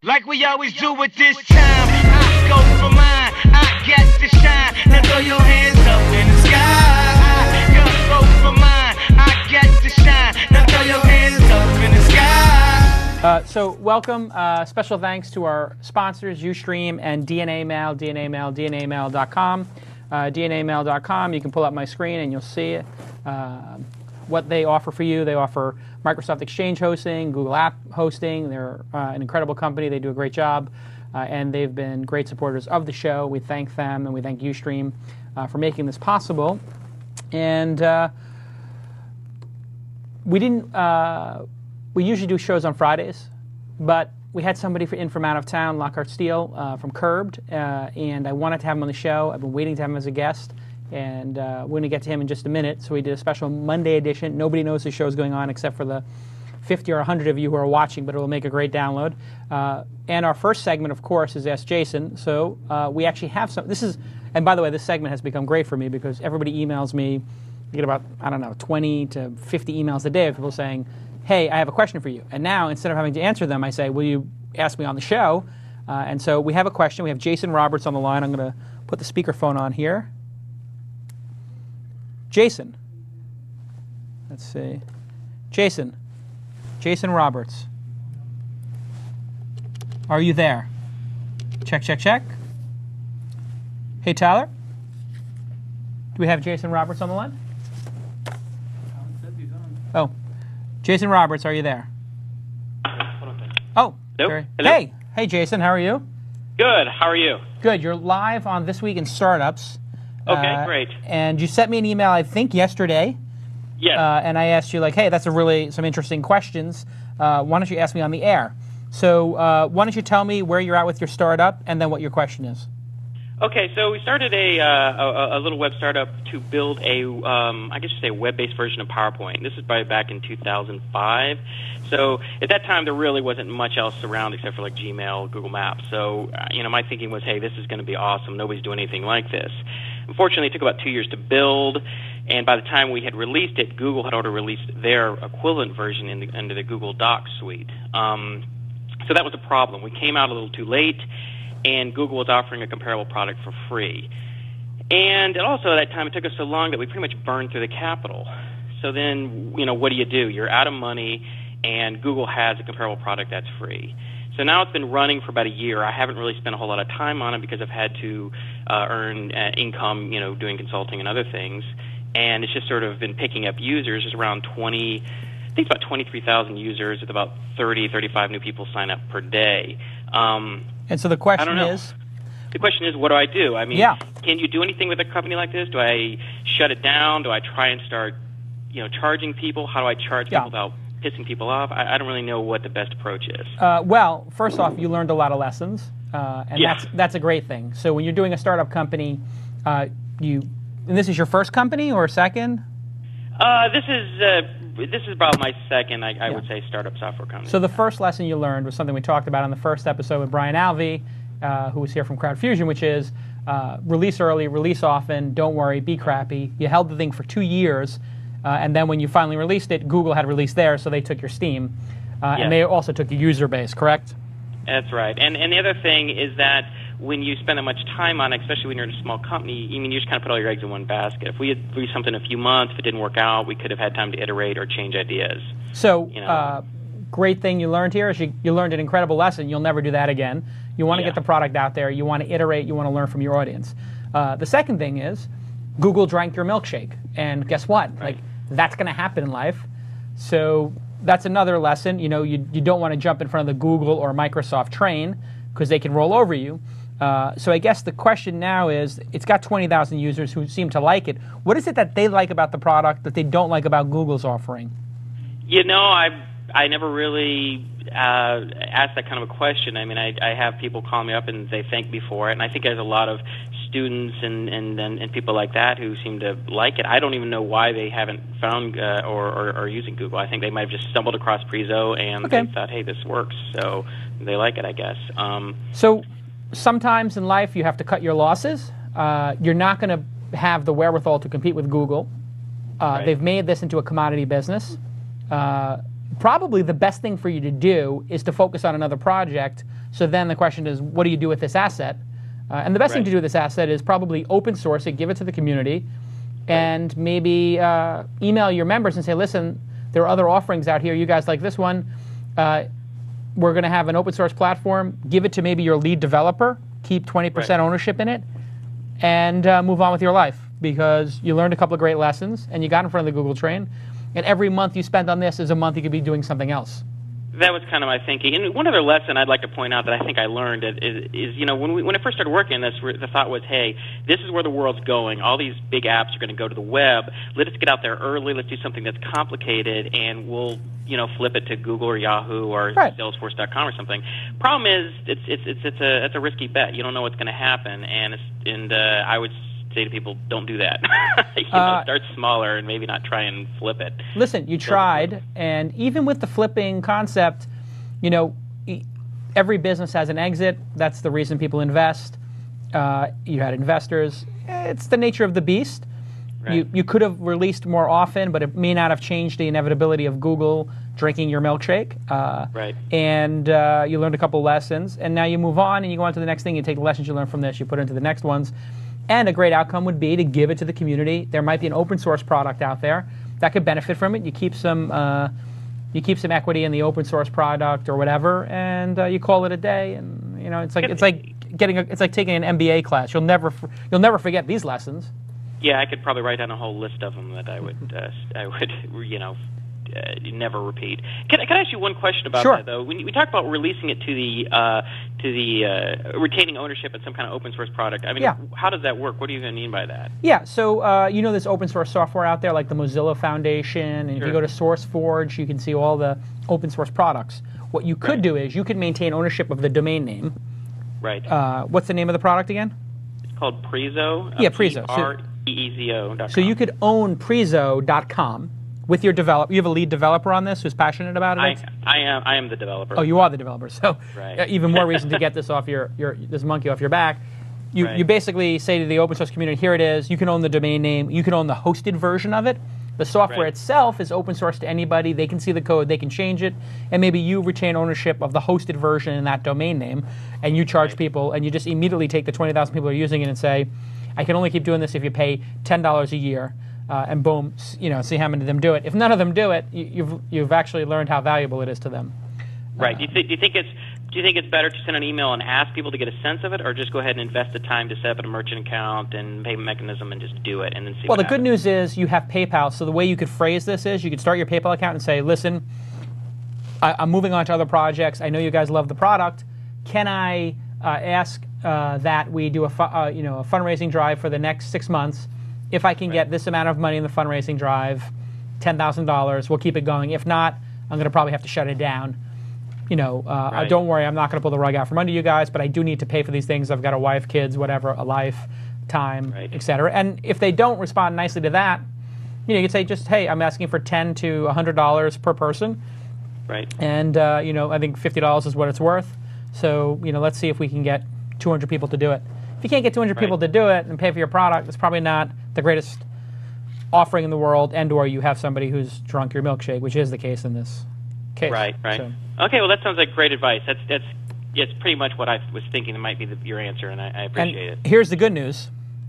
Like we always do at this time, I go for mine, I get to shine. Now throw your hands up in the sky. I go for mine, I get to shine. Now throw your hands up in the sky. So welcome, special thanks to our sponsors, Ustream and DNA Mail, DNAmail.com. DNAmail.com, you can pull up my screen and you'll see what they offer for you. They offer Microsoft Exchange hosting, Google App hosting. They're an incredible company. They do a great job, and they've been great supporters of the show. We thank them, and we thank Ustream for making this possible. And we usually do shows on Fridays, but we had somebody in from out of town, Lockhart Steele from Curbed, and I wanted to have him on the show. I've been waiting to have him as a guest. And we're going to get to him in just a minute. So we did a special Monday edition. Nobody knows the show's going on except for the 50 or 100 of you who are watching, but it will make a great download. And our first segment, of course, is Ask Jason. So we actually have some. And by the way, this segment has become great for me because everybody emails me. I get about, 20 to 50 emails a day of people saying, hey, I have a question for you. And now, instead of having to answer them, I say, will you ask me on the show? And so we have a question. We have Jason Roberts on the line. I'm going to put the speakerphone on here. Jason. Let's see. Jason Roberts. Are you there? Check, check, check. Hey, Tyler. Do we have Jason Roberts on the line? Oh. Jason Roberts, are you there? Oh. Hello? Hey. Hey, Jason. How are you? Good. How are you? Good. You're live on This Week in Startups. Okay, great. And you sent me an email, I think, yesterday. Yes. And I asked you, like, hey, that's some interesting questions. Why don't you ask me on the air? So why don't you tell me where you're at with your startup and then what your question is? Okay, so we started a little web startup to build a web-based version of PowerPoint. This is back in 2005. So at that time, there really wasn't much else around except for like Gmail, Google Maps. So, my thinking was, hey, this is going to be awesome. Nobody's doing anything like this. Unfortunately, it took about 2 years to build, and by the time we had released it, Google had already released their equivalent version under the Google Docs suite. So that was a problem. We came out a little too late, and Google was offering a comparable product for free. And also at that time, it took us so long that we pretty much burned through the capital. So then, what do? You're out of money, and Google has a comparable product that's free. So now it's been running for about a year. I haven't really spent a whole lot of time on it because I've had to earn income, doing consulting and other things. And it's just sort of been picking up users. There's around 23,000 users with about 35 new people sign up per day. And so the question is? The question is, what do I do? I mean, yeah. Can you do anything with a company like this? Do I shut it down? Do I try and start, charging people? How do I charge people without pissing people off? I don't really know what the best approach is. Well, first off, you learned a lot of lessons, and that's a great thing. So when you're doing a startup company, and this is your first company or second? This is about my second, I would say, startup software company. So the first lesson you learned was something we talked about on the first episode with Brian Alvey, who was here from CrowdFusion, which is release early, release often, don't worry, be crappy. You held the thing for 2 years. And then when you finally released it, Google had released theirs, so they took your Steam. And they also took your user base, correct? That's right. And the other thing is that when you spend that much time on it, especially when you're in a small company, you just kind of put all your eggs in one basket. If we had released something in a few months, if it didn't work out, we could have had time to iterate or change ideas. So great thing you learned here is you learned an incredible lesson. You'll never do that again. You want to get the product out there. You want to iterate. You want to learn from your audience. The second thing is Google drank your milkshake. And guess what? Right. That's going to happen in life. So that's another lesson. You don't want to jump in front of the Google or Microsoft train because they can roll over you. So I guess the question now is, it's got 20,000 users who seem to like it. What is it that they like about the product that they don't like about Google's offering? I never really asked that kind of a question. I mean, I have people call me up and they thank me for it, and I think there's a lot of students and people like that who seem to like it. I don't even know why they haven't found or are using Google. I think they might have just stumbled across Prezo and they thought, hey, this works, so they like it, I guess. So sometimes in life you have to cut your losses. You're not going to have the wherewithal to compete with Google. They've made this into a commodity business. probably the best thing for you to do is to focus on another project. So then the question is, what do you do with this asset? And the best thing to do with this asset is probably open source it, give it to the community, and maybe email your members and say, listen, there are other offerings out here. You guys like this one. We're going to have an open source platform. Give it to maybe your lead developer. Keep 20% ownership in it, and move on with your life, because you learned a couple of great lessons and you got in front of the Google train. And every month you spend on this is a month you could be doing something else. That was kind of my thinking. And one other lesson I'd like to point out that I think I learned is you know, when I first started working on this, the thought was, hey, this is where the world's going. All these big apps are going to go to the web. Let us get out there early. Let's do something that's complicated, and we'll, you know, flip it to Google or Yahoo or Salesforce.com or something. Problem is, it's a risky bet. You don't know what's going to happen, and I would say to people, don't do that. You know, start smaller and maybe not try and flip it. Listen, you tried, and even with the flipping concept, you know, every business has an exit. That's the reason people invest. You had investors. It's the nature of the beast. Right. You could have released more often, but it may not have changed the inevitability of Google drinking your milkshake. And you learned a couple lessons, and now you move on and you go on to the next thing. You take the lessons you learned from this, you put into the next ones. And a great outcome would be to give it to the community. There might be an open source product out there that could benefit from it. You keep some equity in the open source product or whatever, and you call it a day. And you know, it's like taking an MBA class. You'll never forget these lessons. Yeah, I could probably write down a whole list of them that I would you know, never repeat. Can I ask you one question about that though? When we talk about releasing it to the retaining ownership in some kind of open source product, I mean, how does that work? What do you mean by that? Yeah, so you know, there's open source software out there like the Mozilla Foundation, and if you go to SourceForge, you can see all the open source products. What you could do is you could maintain ownership of the domain name. Right. What's the name of the product again? It's called Preezo. Yeah, Preezo. Preezo.com. So you could own Preezo.com. With your developer, you have a lead developer on this who's passionate about it. I am the developer. Oh, you are the developer. So even more reason to get this off this monkey off your back. You basically say to the open source community, here it is. You can own the domain name. You can own the hosted version of it. The software itself is open source to anybody. They can see the code. They can change it, and maybe you retain ownership of the hosted version in that domain name, and you charge people, and you just immediately take the 20,000 people who are using it and say, I can only keep doing this if you pay $10 a year. And boom, you know, see how many of them do it. If none of them do it, you've actually learned how valuable it is to them. Right. Do you think it's better to send an email and ask people to get a sense of it, or just go ahead and invest the time to set up a merchant account and payment mechanism and just do it and then see? Well, the good news is you have PayPal. So the way you could phrase this is you could start your PayPal account and say, listen, I'm moving on to other projects. I know you guys love the product. Can I ask that we do a fundraising drive for the next 6 months? If I can get this amount of money in the fundraising drive, $10,000, we'll keep it going. If not, I'm going to probably have to shut it down. You know, don't worry, I'm not going to pull the rug out from under you guys, but I do need to pay for these things. I've got a wife, kids, whatever, a life, time, etc. And if they don't respond nicely to that, you know, you could say just, hey, I'm asking for $10 to $100 per person. Right. And, you know, I think $50 is what it's worth. So, you know, let's see if we can get 200 people to do it. If you can't get 200 people to do it and pay for your product, it's probably not the greatest offering in the world, and or you have somebody who's drunk your milkshake, which is the case in this case. Right. So. Okay, well, that sounds like great advice. It's pretty much what I was thinking that might be your answer, and I appreciate it. Here's the good news.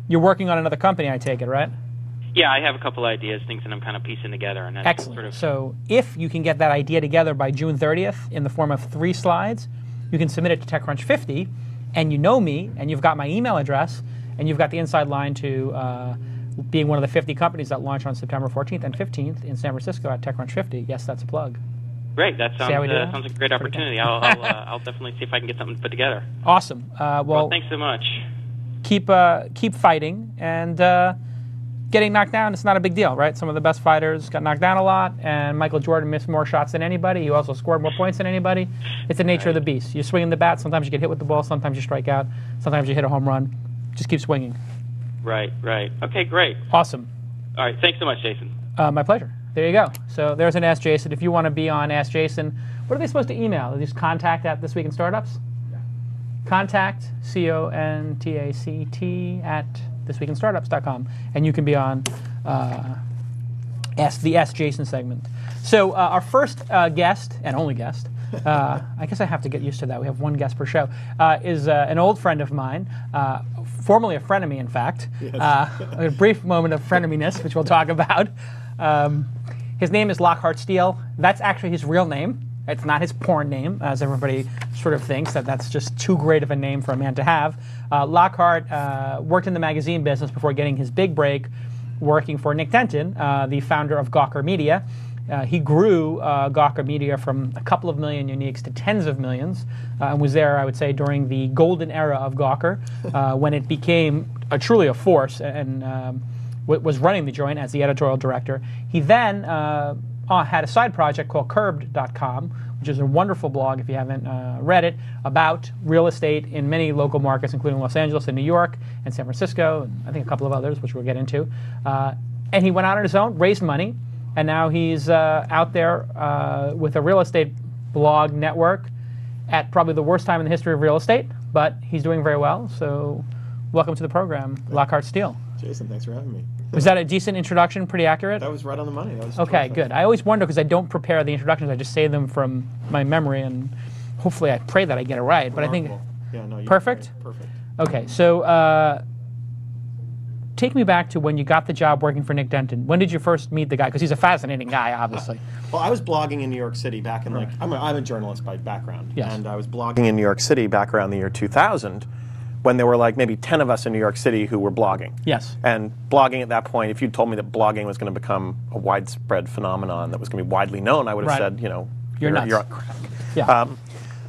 You're working on another company, I take it, right? Yeah, I have a couple ideas, things that I'm kind of piecing together. And excellent. So if you can get that idea together by June 30th in the form of 3 slides, you can submit it to TechCrunch 50, and you know me, and you've got my email address, and you've got the inside line to being one of the 50 companies that launch on September 14th and 15th in San Francisco at TechCrunch 50. Yes, that's a plug. Great. That sounds like a great opportunity. I'll definitely see if I can get something put together. Awesome. Well, thanks so much. Keep fighting, and getting knocked down, it's not a big deal, right? Some of the best fighters got knocked down a lot, and Michael Jordan missed more shots than anybody. He also scored more points than anybody. It's the nature of the beast. You swing the bat, sometimes you get hit with the ball, sometimes you strike out, sometimes you hit a home run. Just keep swinging. Right. Okay, great. Awesome. All right, thanks so much, Jason. My pleasure. There you go. So there's an Ask Jason. If you want to be on Ask Jason, what are they supposed to email? Just contact at This Week in Startups? Yeah. Contact, CONTACT, at thisweekinstartups.com. And you can be on the Ask Jason segment. So our first guest, and only guest, I guess I have to get used to that. We have one guest per show, is an old friend of mine, formerly a frenemy, in fact. Yes. A brief moment of freneminess, which we'll talk about. His name is Lockhart Steele. That's actually his real name. It's not his porn name, as everybody sort of thinks, that's just too great of a name for a man to have. Lockhart worked in the magazine business before getting his big break working for Nick Denton, the founder of Gawker Media. He grew Gawker Media from a couple of million uniques to tens of millions, and was there, I would say, during the golden era of Gawker, when it became truly a force and was running the joint as the editorial director. He then had a side project called Curbed.com, which is a wonderful blog, if you haven't read it, about real estate in many local markets, including Los Angeles and New York and San Francisco, and I think a couple of others, which we'll get into. And he went out on his own, raised money, and now he's out there with a real estate blog network at probably the worst time in the history of real estate, but he's doing very well. So welcome to the program, Lockhart Steele. Jason, thanks for having me. Was that a decent introduction? Pretty accurate? That was right on the money. That was okay, perfect. good. I always wonder because I don't prepare the introductions. I just say them from my memory, and hopefully I pray that I get it right. But I think yeah, no, perfect. Perfect. Okay, so take me back to when you got the job working for Nick Denton. When did you first meet the guy? Because he's a fascinating guy, obviously. Well, I was blogging in New York City back in I'm a journalist by background, yes. And I was blogging in New York City back around the year 2000. When there were like maybe 10 of us in New York City who were blogging. Yes. And blogging at that point, if you'd told me that blogging was going to become a widespread phenomenon that was going to be widely known, I would have said, you know, you're nuts. You're on crack. Yeah.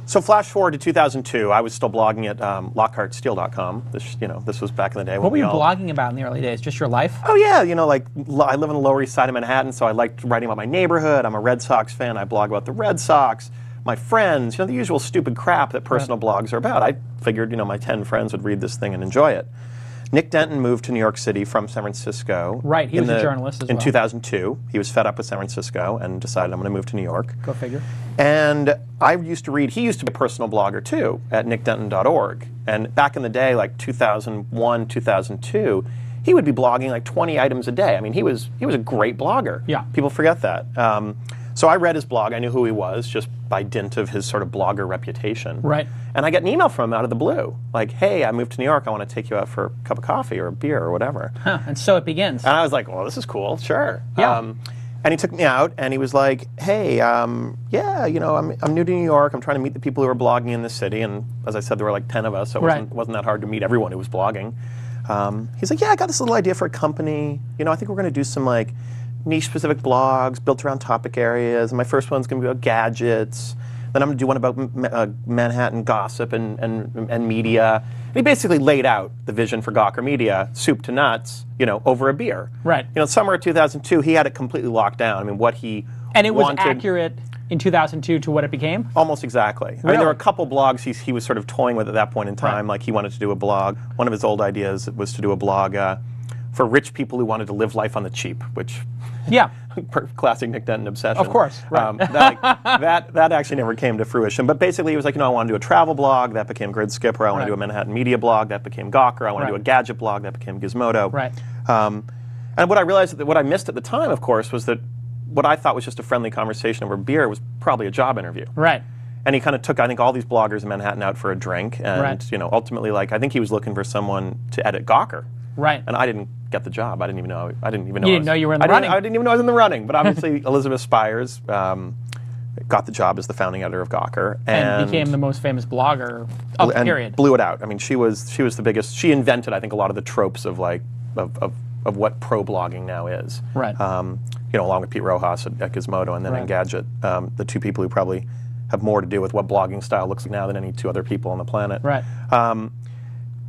So flash forward to 2002, I was still blogging at LockhartSteele.com. This was back in the day. What were you blogging about in the early days? Just your life? Oh yeah, like I live on the Lower East Side of Manhattan, so I liked writing about my neighborhood. I'm a Red Sox fan. I blog about the Red Sox. My friends, the usual stupid crap that personal blogs are about. I figured, my 10 friends would read this thing and enjoy it. Nick Denton moved to New York City from San Francisco. Right, he was a journalist as well. In 2002, he was fed up with San Francisco and decided I'm going to move to New York. Go figure. And he used to be a personal blogger too at nickdenton.org. And back in the day, like 2001, 2002, he would be blogging like 20 items a day. I mean, he was a great blogger. Yeah. People forget that. So I read his blog. I knew who he was just by dint of his sort of blogger reputation. Right. And I got an email from him out of the blue, like, "Hey, I moved to New York. I want to take you out for a cup of coffee or a beer or whatever." Huh. And so it begins. And I was like, "Well, this is cool. Sure." Yeah. And he took me out, and he was like, "Hey, I'm new to New York. I'm trying to meet the people who are blogging in this city." And as I said, there were like 10 of us, so it wasn't that hard to meet everyone who was blogging. He's like, "Yeah, I got this little idea for a company. I think we're going to do some like niche-specific blogs built around topic areas. And my first one's going to be about gadgets. Then I'm going to do one about Manhattan gossip and media." And he basically laid out the vision for Gawker Media, soup to nuts, over a beer. Right. Summer of 2002, he had it completely locked down. I mean, what he And it was wanted, accurate in 2002 to what it became? Almost exactly. I mean, there were a couple blogs he was sort of toying with at that point in time. Like he wanted to do a blog. One of his old ideas was to do a blog for rich people who wanted to live life on the cheap, which... Yeah. Classic Nick Denton obsession. Of course, right. That actually never came to fruition. But basically, he was like, I want to do a travel blog. That became Grid Skipper. I want to do a Manhattan media blog. That became Gawker. I want to do a gadget blog. That became Gizmodo. Right. And what I realized, what I missed at the time, of course, was that what I thought was just a friendly conversation over beer was probably a job interview. Right. And he kind of took, I think, all these bloggers in Manhattan out for a drink. And, ultimately, I think he was looking for someone to edit Gawker. Right. And I didn't get the job. I didn't even know. You didn't know you were in the running. I didn't even know I was in the running. But obviously, Elizabeth Spires got the job as the founding editor of Gawker and became the most famous blogger of the period. Blew it out. I mean, she was the biggest. She invented, I think, a lot of the tropes of of what pro blogging now is. Right. Along with Pete Rojas at Gizmodo and then Engadget, the two people who probably have more to do with what blogging style looks like now than any two other people on the planet. Right.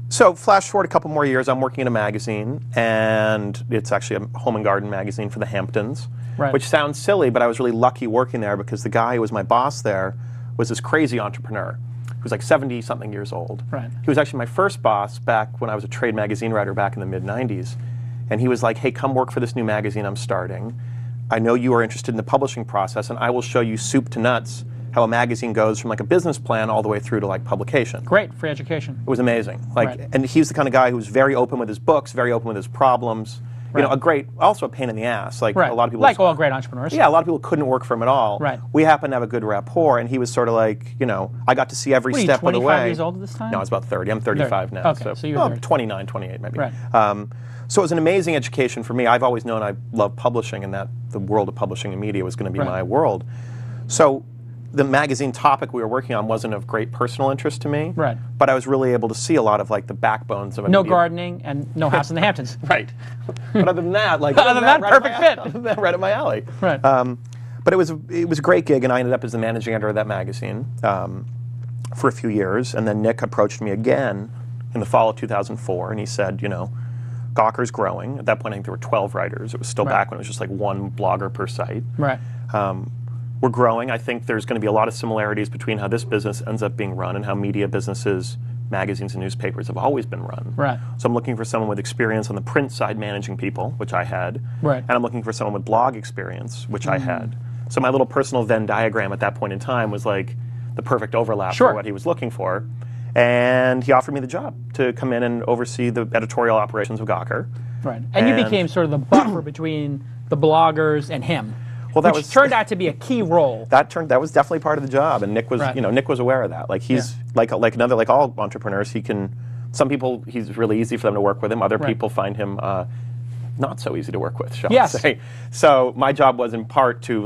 So flash forward a couple more years, I'm working in a magazine, and it's actually a home and garden magazine for the Hamptons, which sounds silly, but I was really lucky working there because the guy who was my boss there was this crazy entrepreneur who was like 70-something years old. Right. He was actually my first boss back when I was a trade magazine writer back in the mid-'90s, and he was like, "Hey, come work for this new magazine I'm starting. I know you are interested in the publishing process, and I will show you soup to nuts how a magazine goes from like a business plan all the way through to like publication." Great, free education. It was amazing. And he's the kind of guy who was very open with his books, very open with his problems. You know, also a pain in the ass. Like right. a lot of people, like all great entrepreneurs. Yeah, a lot of people couldn't work for him at all. Right. We happened to have a good rapport, and he was sort of like, you know, I got to see every step of the way. 25 years old at this time? No, I was about 30. I'm 35 now. Okay, so you're 29, 28 maybe. Right. So it was an amazing education for me. I've always known I love publishing, and that the world of publishing and media was going to be my world. So the magazine topic we were working on wasn't of great personal interest to me. Right. But I was really able to see a lot of like the backbones of a no media. gardening and no house in the Hamptons. Right. But other than that, like other than that, perfect fit. Other than that, right up my alley. Right. But it was a great gig, and I ended up as the managing editor of that magazine for a few years. And then Nick approached me again in the fall of 2004, and he said, you know, Gawker's growing. At that point, I think there were 12 writers. It was still back when it was just like one blogger per site. Right. We're growing. I think there's going to be a lot of similarities between how this business ends up being run and how media businesses, magazines and newspapers have always been run. Right. So I'm looking for someone with experience on the print side managing people, which I had. Right. And I'm looking for someone with blog experience, which I had. So my little personal Venn diagram at that point in time was like the perfect overlap for what he was looking for. And he offered me the job to come in and oversee the editorial operations of Gawker. Right. And you became sort of the buffer between the bloggers and him. Well, which turned out to be a key role. That was definitely part of the job, and Nick was, you know, Nick was aware of that. Like he's like all entrepreneurs, some people he's really easy for them to work with him. Other people find him not so easy to work with, shall I say. So my job was in part to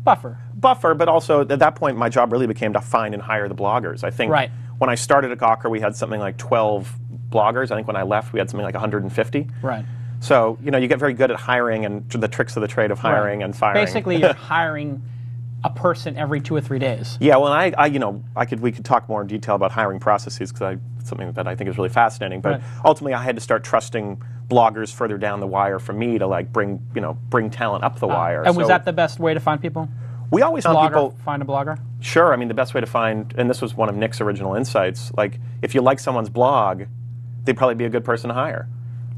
buffer, but also at that point my job really became to find and hire the bloggers. I think when I started at Gawker we had something like 12 bloggers. I think when I left we had something like 150. Right. So, you know, you get very good at hiring and the tricks of the trade of hiring and firing. Basically, you're hiring a person every 2 or 3 days. Yeah, well, we could talk more in detail about hiring processes because it's something that I think is really fascinating. But ultimately, I had to start trusting bloggers further down the wire for me to like bring talent up the wire. And was that the best way to find people? We always found people. Find a blogger? Sure. I mean, the best way to find, and this was one of Nick's original insights, like if you like someone's blog, they'd probably be a good person to hire.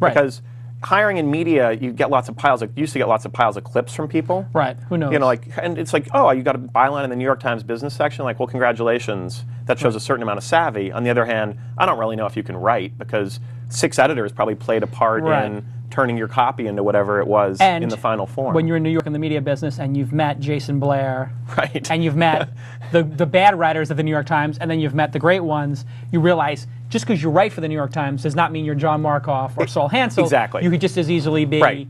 Right. Because hiring in media, you get lots of piles. You used to get lots of piles of clips from people. Right. Who knows? You know, and it's like, oh, you got a byline in the New York Times business section. Like, well, congratulations. That shows a certain amount of savvy. On the other hand, I don't really know if you can write because 6 editors probably played a part in turning your copy into whatever it was in the final form. When you're in New York in the media business and you've met Jason Blair, and you've met the bad writers of the New York Times, and then you've met the great ones, you realize just because you write for the New York Times does not mean you're John Markoff or Saul Hansel. Exactly. You could just as easily be... Right.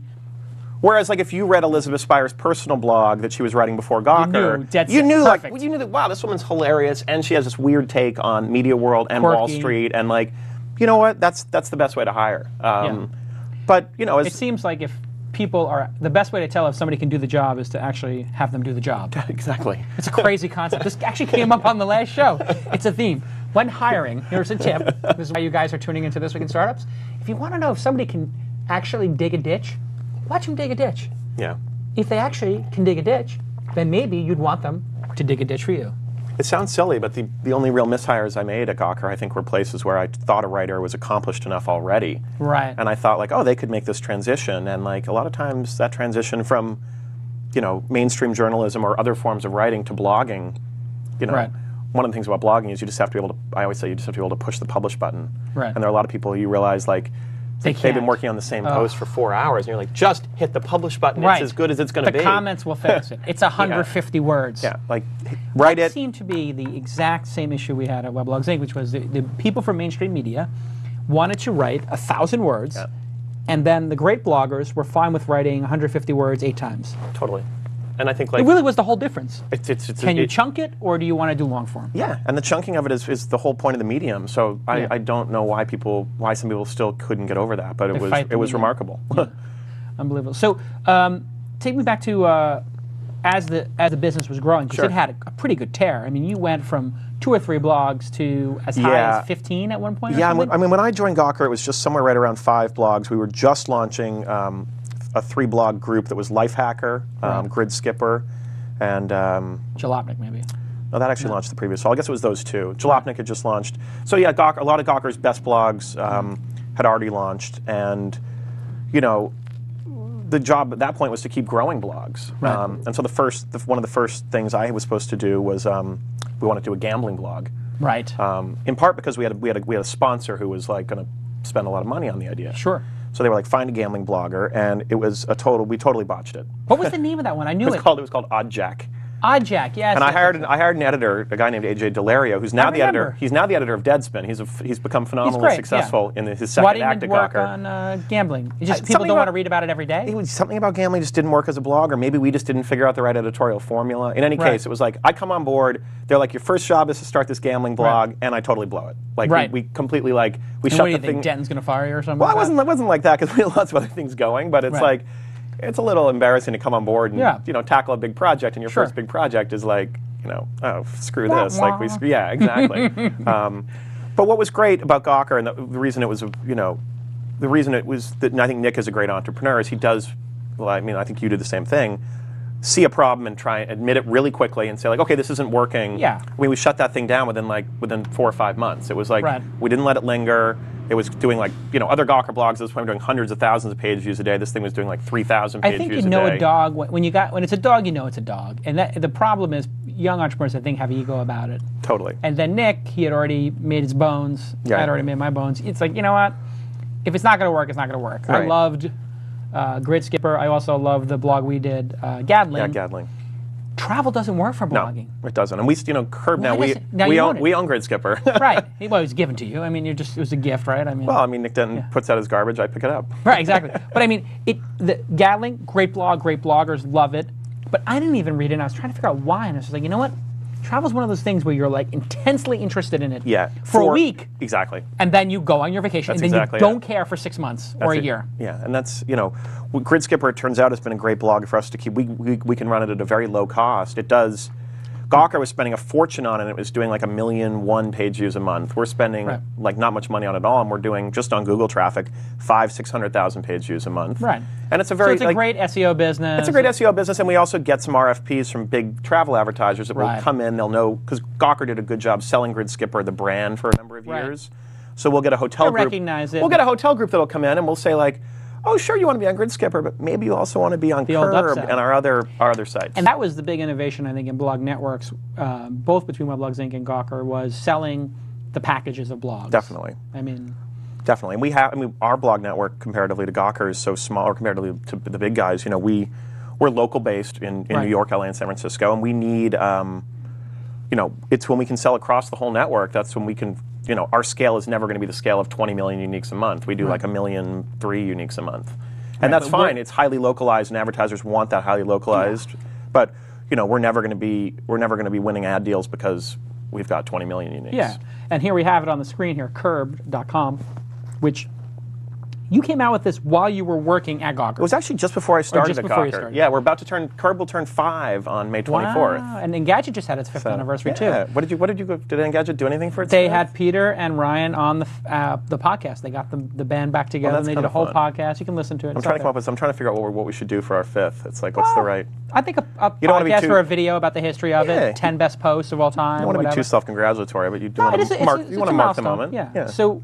Whereas, like, if you read Elizabeth Spire's personal blog that she was writing before Gawker, you knew that, wow, this woman's hilarious, and she has this weird take on media world and Wall Street, and like, you know what? That's the best way to hire. But you know, it seems like if people are the best way to tell if somebody can do the job is to actually have them do the job. Exactly. It's a crazy concept. This actually came up on the last show. It's a theme. When hiring, here's a tip. This is why you guys are tuning into This Week in Startups. If you want to know if somebody can actually dig a ditch, watch them dig a ditch. Yeah. If they actually can dig a ditch, then maybe you'd want them to dig a ditch for you. It sounds silly, but the only real mishires I made at Gawker, I think, were places where I thought a writer was accomplished enough already. Right. And I thought, like, oh, they could make this transition. And, like, a lot of times that transition from, you know, mainstream journalism or other forms of writing to blogging, you know, one of the things about blogging is you just have to be able to, I always say, you just have to be able to push the publish button. Right. And there are a lot of people you realize, like, they've been working on the same post for 4 hours, and you're like, just hit the publish button. It's as good as it's going to be. The comments will fix it. It's 150 words. Yeah, like, write it. That seemed to be the exact same issue we had at Weblogs Inc., which was the people from mainstream media wanted to write 1,000 words, and then the great bloggers were fine with writing 150 words 8 times. Totally. And I think, like, it really was the whole difference. Can you chunk it, or do you want to do long form? Yeah, and the chunking of it is the whole point of the medium. So I don't know why some people still couldn't get over that, but it was remarkable. Yeah. Unbelievable. So take me back to as the business was growing, because it had a pretty good tear. I mean, you went from 2 or 3 blogs to as high as 15 at one point. Yeah, I mean, when I joined Gawker, it was just somewhere right around 5 blogs. We were just launching a 3-blog group that was Lifehacker, Grid Skipper, and Jalopnik, maybe. No, that actually launched the previous. So I guess it was those 2. Jalopnik had just launched. So yeah, a lot of Gawker's best blogs had already launched, and you know, the job at that point was to keep growing blogs. And so one of the first things I was supposed to do was we wanted to do a gambling blog. Right. In part because we had a sponsor who was like going to spend a lot of money on the idea. Sure. So they were like, find a gambling blogger, and it was we totally botched it. What was the name of that one? I knew it was called Odd Jack. Odd Jack, yes. And yes, I hired an editor, a guy named AJ Delario, who's now the editor. He's now the editor of Deadspin. He's become phenomenally successful in his second act at Gawker. Why didn't it work on gambling? It's just people don't want to read about it every day? It was something about gambling just didn't work as a blog, or maybe we just didn't figure out the right editorial formula. In any case, it was like, I come on board, they're like, your first job is to start this gambling blog, and I totally blow it. Like, we completely, like, we shut the thing. What do you think, Denton's going to fire you or something? Well, it wasn't like that, because we had lots of other things going, but it's like, it's a little embarrassing to come on board and tackle a big project, and your first big project is like, oh, screw this. Like exactly. But what was great about Gawker, and the reason it was, the reason it was that, and I think Nick is a great entrepreneur, is he does, well, I mean, I think you do the same thing, see a problem and try and admit it really quickly and say, like, okay, this isn't working. Yeah. I mean, we shut that thing down within 4 or 5 months. It was like, we didn't let it linger. It was doing like, other Gawker blogs at this point were doing hundreds of thousands of page views a day. This thing was doing like 3,000 page views a day. I think you know a dog, when it's a dog, you know it's a dog. And the problem is, young entrepreneurs, I think, have ego about it. Totally. And then Nick, he had already made his bones. I had already made my bones. It's like, you know what? If it's not going to work, it's not going to work. Right. I loved Grid Skipper. I also loved the blog we did, Gadling. Yeah, Gadling. Travel doesn't work for blogging. No, it doesn't. And we, Curb now, we own Grid Skipper. Right. Well, it was given to you. I mean, it was a gift, right? I mean, well, I mean, Nick Denton puts out his garbage, I pick it up. Right, exactly. But I mean, the Gadling, great blog, great bloggers, love it. But I didn't even read it, and I was trying to figure out why, and I was like, you know what? Travel's one of those things where you're like intensely interested in it for a week. Exactly. And then you go on your vacation, and then you don't care for 6 months or a year. Yeah, and that's, Grid Skipper, it turns out, has been a great blog for us to keep. We can run it at a very low cost. It does. Gawker was spending a fortune on it, and it was doing like 1 million one-page views a month. We're spending like not much money on it at all, and we're doing, just on Google traffic, 500,000-600,000 page views a month. Right. And it's a it's a great SEO business. It's a great SEO business, and we also get some RFPs from big travel advertisers that will come in. They'll know, because Gawker did a good job selling Grid Skipper, the brand, for a number of years. So we'll get a hotel group. Recognize it. We'll get a hotel group that'll come in, and we'll say like, oh, sure, you want to be on Grid Skipper, but maybe you also want to be on Curb and our other sites. And that was the big innovation, I think, in blog networks, both between Weblogs Inc. and Gawker, was selling the packages of blogs. Definitely. I mean, definitely. And our blog network, comparatively to Gawker, is so small, or comparatively to the big guys. We're local based in New York, LA, and San Francisco, and we need, it's when we can sell across the whole network. That's when we can. Our scale is never going to be the scale of 20 million uniques a month. We do like 1.3 million uniques a month. And that's fine. It's highly localized, and advertisers want that highly localized. Yeah. But, we're never going to be winning ad deals because we've got 20 million uniques. Yeah. And here we have it on the screen here, Curb.com, which you came out with this while you were working at Gawker. It was actually just before I started at Gawker. Yeah, we're about to Curb will turn 5 on May 24th. Wow. And Engadget just had its 5th anniversary too. What did Engadget do anything for its They had Peter and Ryan on the podcast. They got the band back together, and they did a whole podcast. You can listen to it. I'm trying to figure out what we should do for our 5th. It's like, what's the right? I think a podcast or a video about the history of it, 10 best posts of all time. You don't want to be too self-congratulatory, but you want to mark the moment. Yeah. So,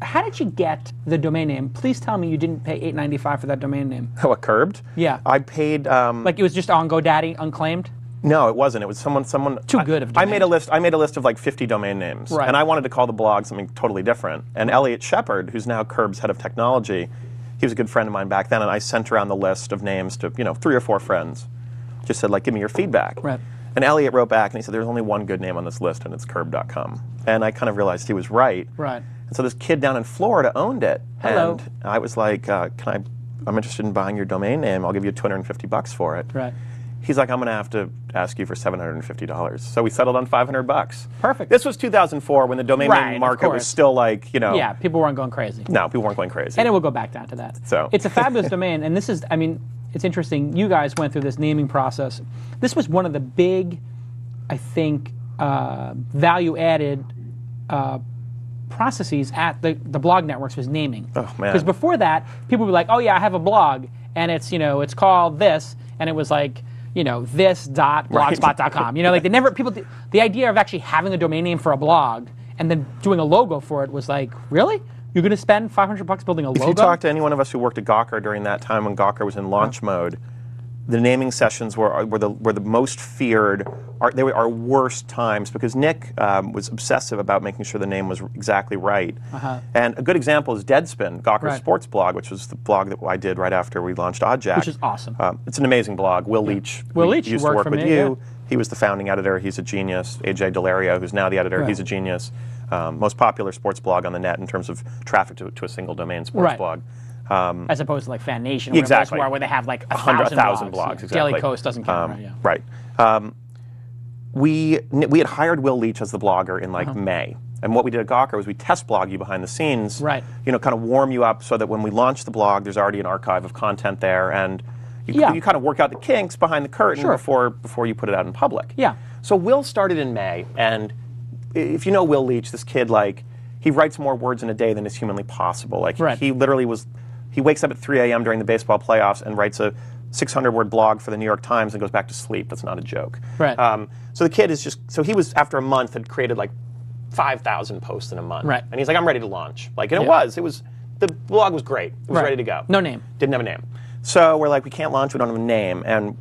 how did you get the domain name? Please tell me you didn't pay $8.95 for that domain name. What, Curbed? Yeah. I paid. Like it was just on GoDaddy, unclaimed? No, it wasn't. It was someone. Too good of domain. I made a list of like 50 domain names, and I wanted to call the blog something totally different. And Elliot Shepard, who's now Curb's head of technology, he was a good friend of mine back then, and I sent around the list of names to 3 or 4 friends. Just said like, give me your feedback. Right. And Elliot wrote back and he said, there's only one good name on this list, and it's Curb.com. And I kind of realized he was right. Right. And so this kid down in Florida owned it. Hello. And I was like, I'm interested in buying your domain name. I'll give you $250 for it. Right. He's like, I'm going to have to ask you for $750. So we settled on $500. Perfect. This was 2004 when the domain name market was still like, Yeah, people weren't going crazy. No, people weren't going crazy. And it will go back down to that. So it's a fabulous domain, and this is, it's interesting. You guys went through this naming process. This was one of the big, I think, value-added processes at the blog networks was naming. Oh, man. Because before that, people were like, oh, yeah, I have a blog, and it's called this, and it was like, this.blogspot.com. Like the idea of actually having a domain name for a blog and then doing a logo for it was like, really? You're going to spend $500 building a logo? If you talk to any one of us who worked at Gawker during that time when Gawker was in launch mode, the naming sessions were the most feared. They were our worst times because Nick was obsessive about making sure the name was exactly right. And a good example is Deadspin, Gawker's sports blog, which was the blog that I did right after we launched Oddjack. Which is awesome. It's an amazing blog. Will Leach, used to work with you. He was the founding editor. He's a genius. AJ Delario, who's now the editor, he's a genius. Most popular sports blog on the net in terms of traffic to a single domain sports blog. As opposed to like Fan Nation, exactly. where they have like 100,000 blogs. Yeah. Exactly. Daily Coast doesn't count. Right. We had hired Will Leach as the blogger in like May, and what we did at Gawker was we test blog you behind the scenes, kind of warm you up so that when we launch the blog, there's already an archive of content there, and you kind of work out the kinks behind the curtain before you put it out in public. So Will started in May, and if you know Will Leach, this kid, like, he writes more words in a day than is humanly possible. Like, he literally he wakes up at 3 a.m. during the baseball playoffs and writes a 600-word blog for the New York Times and goes back to sleep. That's not a joke. So the kid is just, so he was, after a month, had created like 5,000 posts in a month. And he's like, I'm ready to launch. Like, and it was, the blog was great. It was ready to go. No name. Didn't have a name. So we're like, we can't launch, we don't have a name. And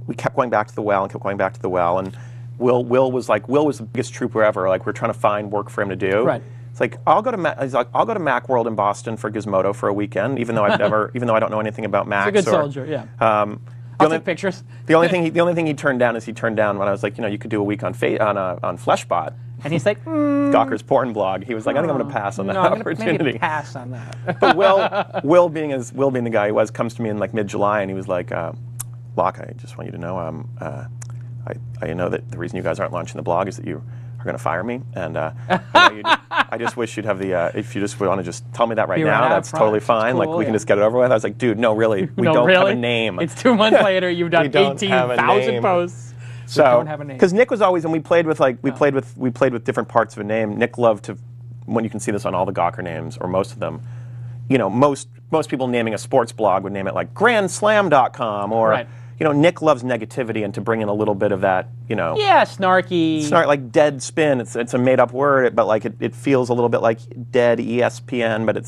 we kept going back to the well and kept going back to the well. And Will was the biggest trooper ever. Like, we're trying to find work for him to do. It's like, I'll go to Macworld in Boston for Gizmodo for a weekend, even though I don't know anything about Macs. He's a good soldier, I'll take pictures. The only thing he turned down when I was like, you could do a week on Fleshbot. And he's like, Gawker's porn blog. He was like, I think I'm going to pass on that opportunity. I'm maybe pass on that. But Will being the guy he was, comes to me in like mid-July, and he was like, Locke, I just want you to know, I know that the reason you guys aren't launching the blog is that you are going to fire me, and I just wish you'd have if you just want to just tell me that right now, that's totally fine. Cool, like, we can just get it over with. I was like, dude, no, really, we don't have a name. It's 2 months later, you've done 18,000 posts. So, don't have a name. Because Nick was always, and we played with different parts of a name. Nick loved to, when you can see this on all the Gawker names, or most of them, most people naming a sports blog would name it like grandslam.com, or Nick loves negativity, and to bring in a little bit of that, snarky, like dead spin. It's a made up word, but like it feels a little bit like dead ESPN, but it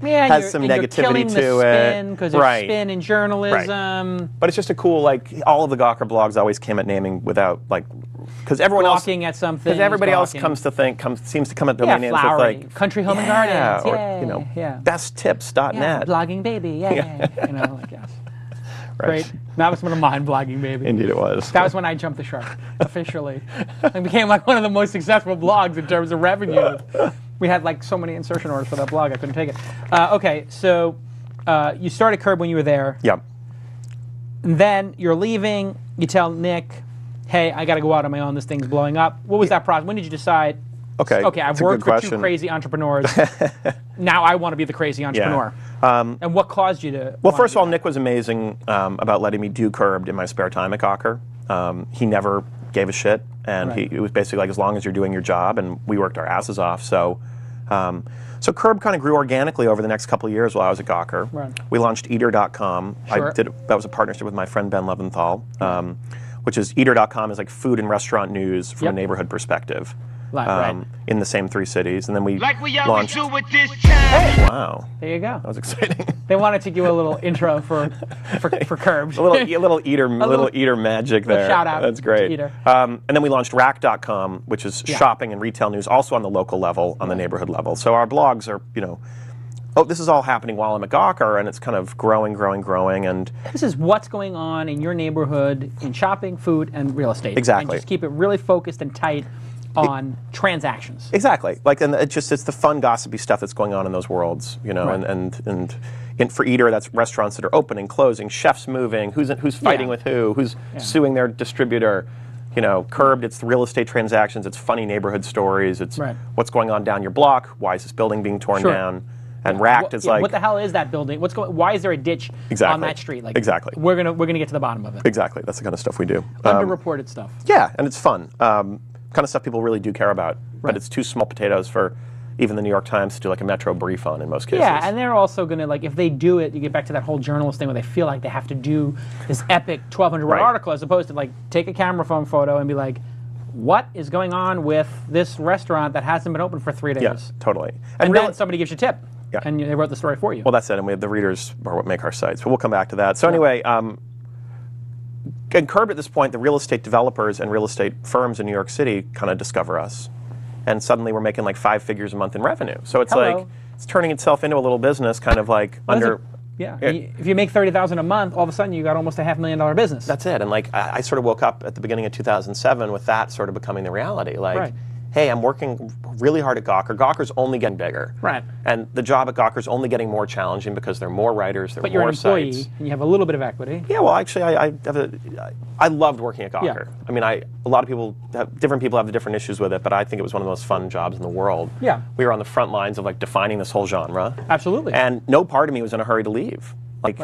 has some negativity to it. Because it's spin in journalism. But it's just a cool, like, all of the Gawker blogs always came at naming without, like, because everyone else at something. Because everybody else seems to come at domain names with like Country Home and Gardens, or besttips.net, blogging baby, like yes. Great. That was one of mine, blogging baby. Indeed it was. That was when I jumped the shark, officially. I became like one of the most successful blogs in terms of revenue. We had like so many insertion orders for that blog, I couldn't take it. Okay, so you started Curb when you were there. Yep. And then you're leaving, you tell Nick, hey, I got to go out on my own, this thing's blowing up. What was that process? When did you decide, okay, I've worked with two crazy entrepreneurs, now I want to be the crazy entrepreneur? And what caused you to? Well, first of all, Nick was amazing about letting me do Curbed in my spare time at Gawker. He never gave a shit, and it was basically like, as long as you're doing your job, and we worked our asses off. So Curb kind of grew organically over the next couple of years while I was at Gawker. We launched Eater.com. That was a partnership with my friend Ben Leventhal, which is Eater.com is like food and restaurant news from a neighborhood perspective. In the same 3 cities, and then we launched. Hey, wow! There you go. That was exciting. They wanted to give a little intro for Curbed. a little Eater magic there. Shout out. That's great. To Eater. And then we launched Rack.com, which is shopping and retail news, also on the local level, on the neighborhood level. So our blogs are, this is all happening while I'm at Gawker, and it's kind of growing, and this is what's going on in your neighborhood in shopping, food, and real estate. Exactly. And just keep it really focused and tight on transactions. Exactly. Like, and it's the fun gossipy stuff that's going on in those worlds, and for Eater, that's restaurants that are opening, closing, chefs moving, who's fighting with who's suing their distributor. Curbed, it's the real estate transactions, it's funny neighborhood stories, it's what's going on down your block, why is this building being torn down, and Racked is like, what the hell is that building? Why is there a ditch on that street? Like, we're gonna get to the bottom of it. Exactly, that's the kind of stuff we do. Underreported stuff. Yeah, and it's fun. Kind of stuff people really do care about, but it's too small potatoes for even the New York Times to do like a Metro brief on in most cases. Yeah, and they're also going to, like, if they do it, you get back to that whole journalist thing where they feel like they have to do this epic 1,200-word article, as opposed to, like, take a camera phone photo and be like, what is going on with this restaurant that hasn't been open for 3 days? Yeah, totally. And then somebody gives you a tip. Yeah. And they wrote the story for you. Well, that's it. And the readers are what make our sites. But we'll come back to that. So anyway, and Curb at this point, the real estate developers and real estate firms in New York City kind of discover us. And suddenly we're making like 5 figures a month in revenue. So it's like, it's turning itself into a little business kind of like under... Yeah. If you make $30,000 a month, all of a sudden you got almost a $500,000 business. That's it. And like I sort of woke up at the beginning of 2007 with that sort of becoming the reality. Like, hey, I'm working really hard at Gawker. Gawker's only getting bigger. Right. And the job at Gawker's only getting more challenging because there are more writers, there are more sites. But you're an employee, and you have a little bit of equity. Yeah, well, actually, I loved working at Gawker. Yeah. I mean, a lot of people, different people have the different issues with it, but I think it was one of the most fun jobs in the world. Yeah. We were on the front lines of like defining this whole genre. Absolutely. And no part of me was in a hurry to leave. Like,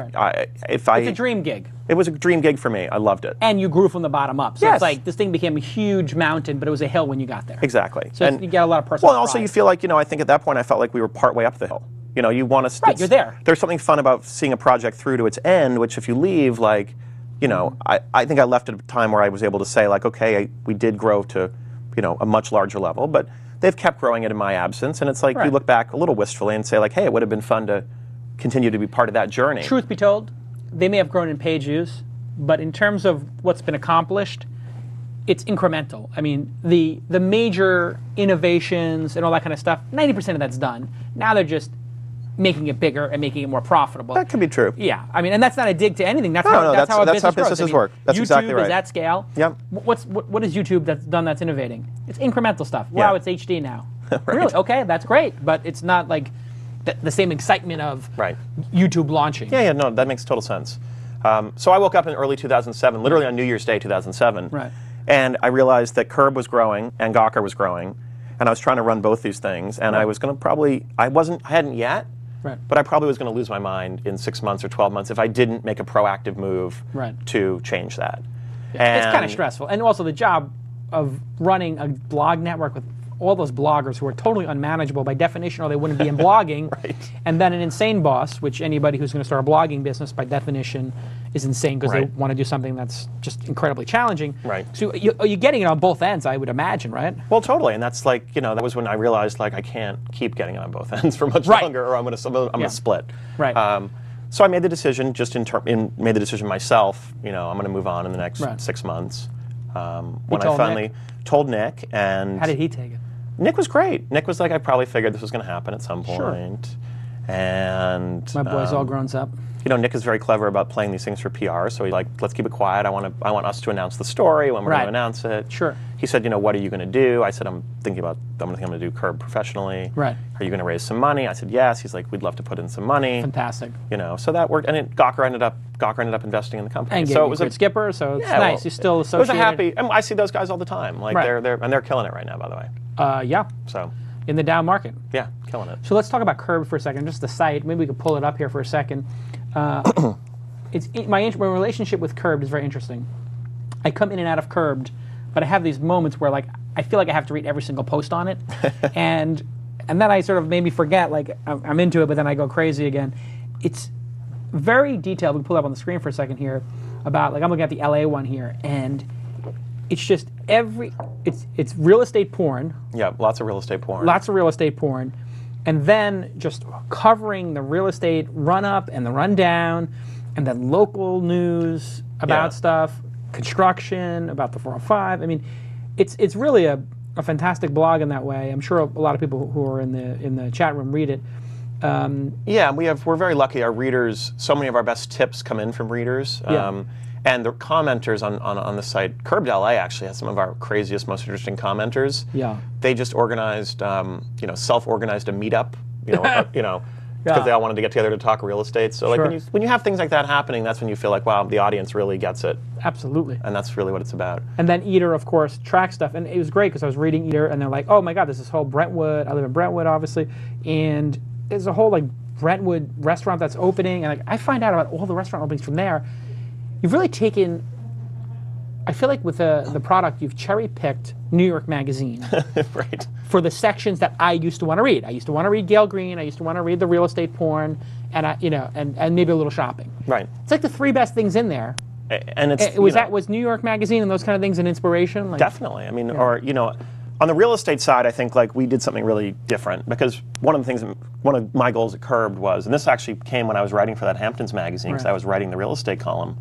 it's a dream gig. It was a dream gig for me. I loved it. And you grew from the bottom up. So yes. It's like this thing became a huge mountain, but it was a hill when you got there. Exactly. So you get a lot of personal Well, also pride. you feel like, I think at that point I felt like we were partway up the hill. You want to... Right, you're there. There's something fun about seeing a project through to its end, which if you leave, like, I think I left at a time where I was able to say, like, okay, we did grow to, a much larger level, but they've kept growing it in my absence, and it's like you look back a little wistfully and say, like, hey, it would have been fun to continue to be part of that journey. Truth be told, they may have grown in page views, but in terms of what's been accomplished, it's incremental. I mean, the major innovations and all that kind of stuff, 90% of that's done. Now they're just making it bigger and making it more profitable. That could be true. Yeah, I mean, and that's not a dig to anything. That's that's how how businesses businesses work. That's YouTube exactly right. is at scale. Yep. What is YouTube that's done that's innovating? It's incremental stuff. Wow, it's HD now. Right. Really? Okay, that's great, but it's not like the same excitement of YouTube launching. Yeah, no, that makes total sense. So I woke up in early 2007, literally on New Year's Day 2007, and I realized that Curb was growing and Gawker was growing, and I was trying to run both these things, and I was going to I hadn't yet, but I probably was going to lose my mind in 6 months or 12 months if I didn't make a proactive move to change that. Yeah. It's kind of stressful, and also the job of running a blog network with all those bloggers who are totally unmanageable by definition, or they wouldn't be in blogging. And then an insane boss, which anybody who's going to start a blogging business by definition is insane because they want to do something that's just incredibly challenging. So you're getting it on both ends, I would imagine, right? Well, totally. And that's like, that was when I realized like I can't keep getting it on both ends for much longer, or I'm going to split. So I made the decision, made the decision myself. I'm going to move on in the next 6 months. When I finally told Nick, and how did he take it? Nick was great. Nick was like, I probably figured this was going to happen at some point. And my boy's all grown up. Nick is very clever about playing these things for PR. So he's like, let's keep it quiet. I want us to announce the story when we're going to announce it. He said, what are you going to do? I said, I'm going to do Curb professionally. Are you going to raise some money? I said, yes. He's like, we'd love to put in some money. Fantastic. So that worked. And Gawker ended up investing in the company. And so it was a skipper. So it's nice. You're still associated. It was I see those guys all the time. Like they're killing it right now, by the way. So in the down market. Yeah, killing it. So let's talk about Curb for a second. Just the site. Maybe we could pull it up here for a second. My relationship with Curbed is very interesting. I come in and out of Curbed, but I have these moments where like I feel like I have to read every single post on it, and then I sort of maybe forget, like I'm into it, but then I go crazy again. It's very detailed. We can pull it up on the screen for a second here. About like I'm looking at the LA one here, and it's just it's real estate porn. Yeah, lots of real estate porn. Lots of real estate porn. And then just covering the real estate run-up and the rundown, and then local news about stuff, construction, about the 405. I mean, it's really a fantastic blog in that way. I'm sure a lot of people who are in the chat room read it. We're very lucky. Our readers, so many of our best tips come in from readers. And the commenters on the site, Curbed LA actually has some of our craziest, most interesting commenters. They just organized, self-organized a meetup, because they all wanted to get together to talk real estate. So like when you have things like that happening, that's when you feel like, wow, the audience really gets it. Absolutely. And that's really what it's about. And then Eater, of course, tracks stuff. And it was great because I was reading Eater, and they're like, oh my God, there's this whole Brentwood. I live in Brentwood, obviously, and there's a whole like Brentwood restaurant that's opening, and like I find out about all the restaurant openings from there. You've really taken, I feel like with the product, you've cherry-picked New York Magazine for the sections that I used to want to read. I used to want to read Gail Green. I used to want to read the real estate porn, and and maybe a little shopping. It's like the 3 best things in there. And it's was New York Magazine and those kind of things an inspiration? Like, definitely. I mean, On the real estate side, I think like we did something really different because one of my goals at Curbed was, and this actually came when I was writing for that Hamptons magazine because I was writing the real estate column.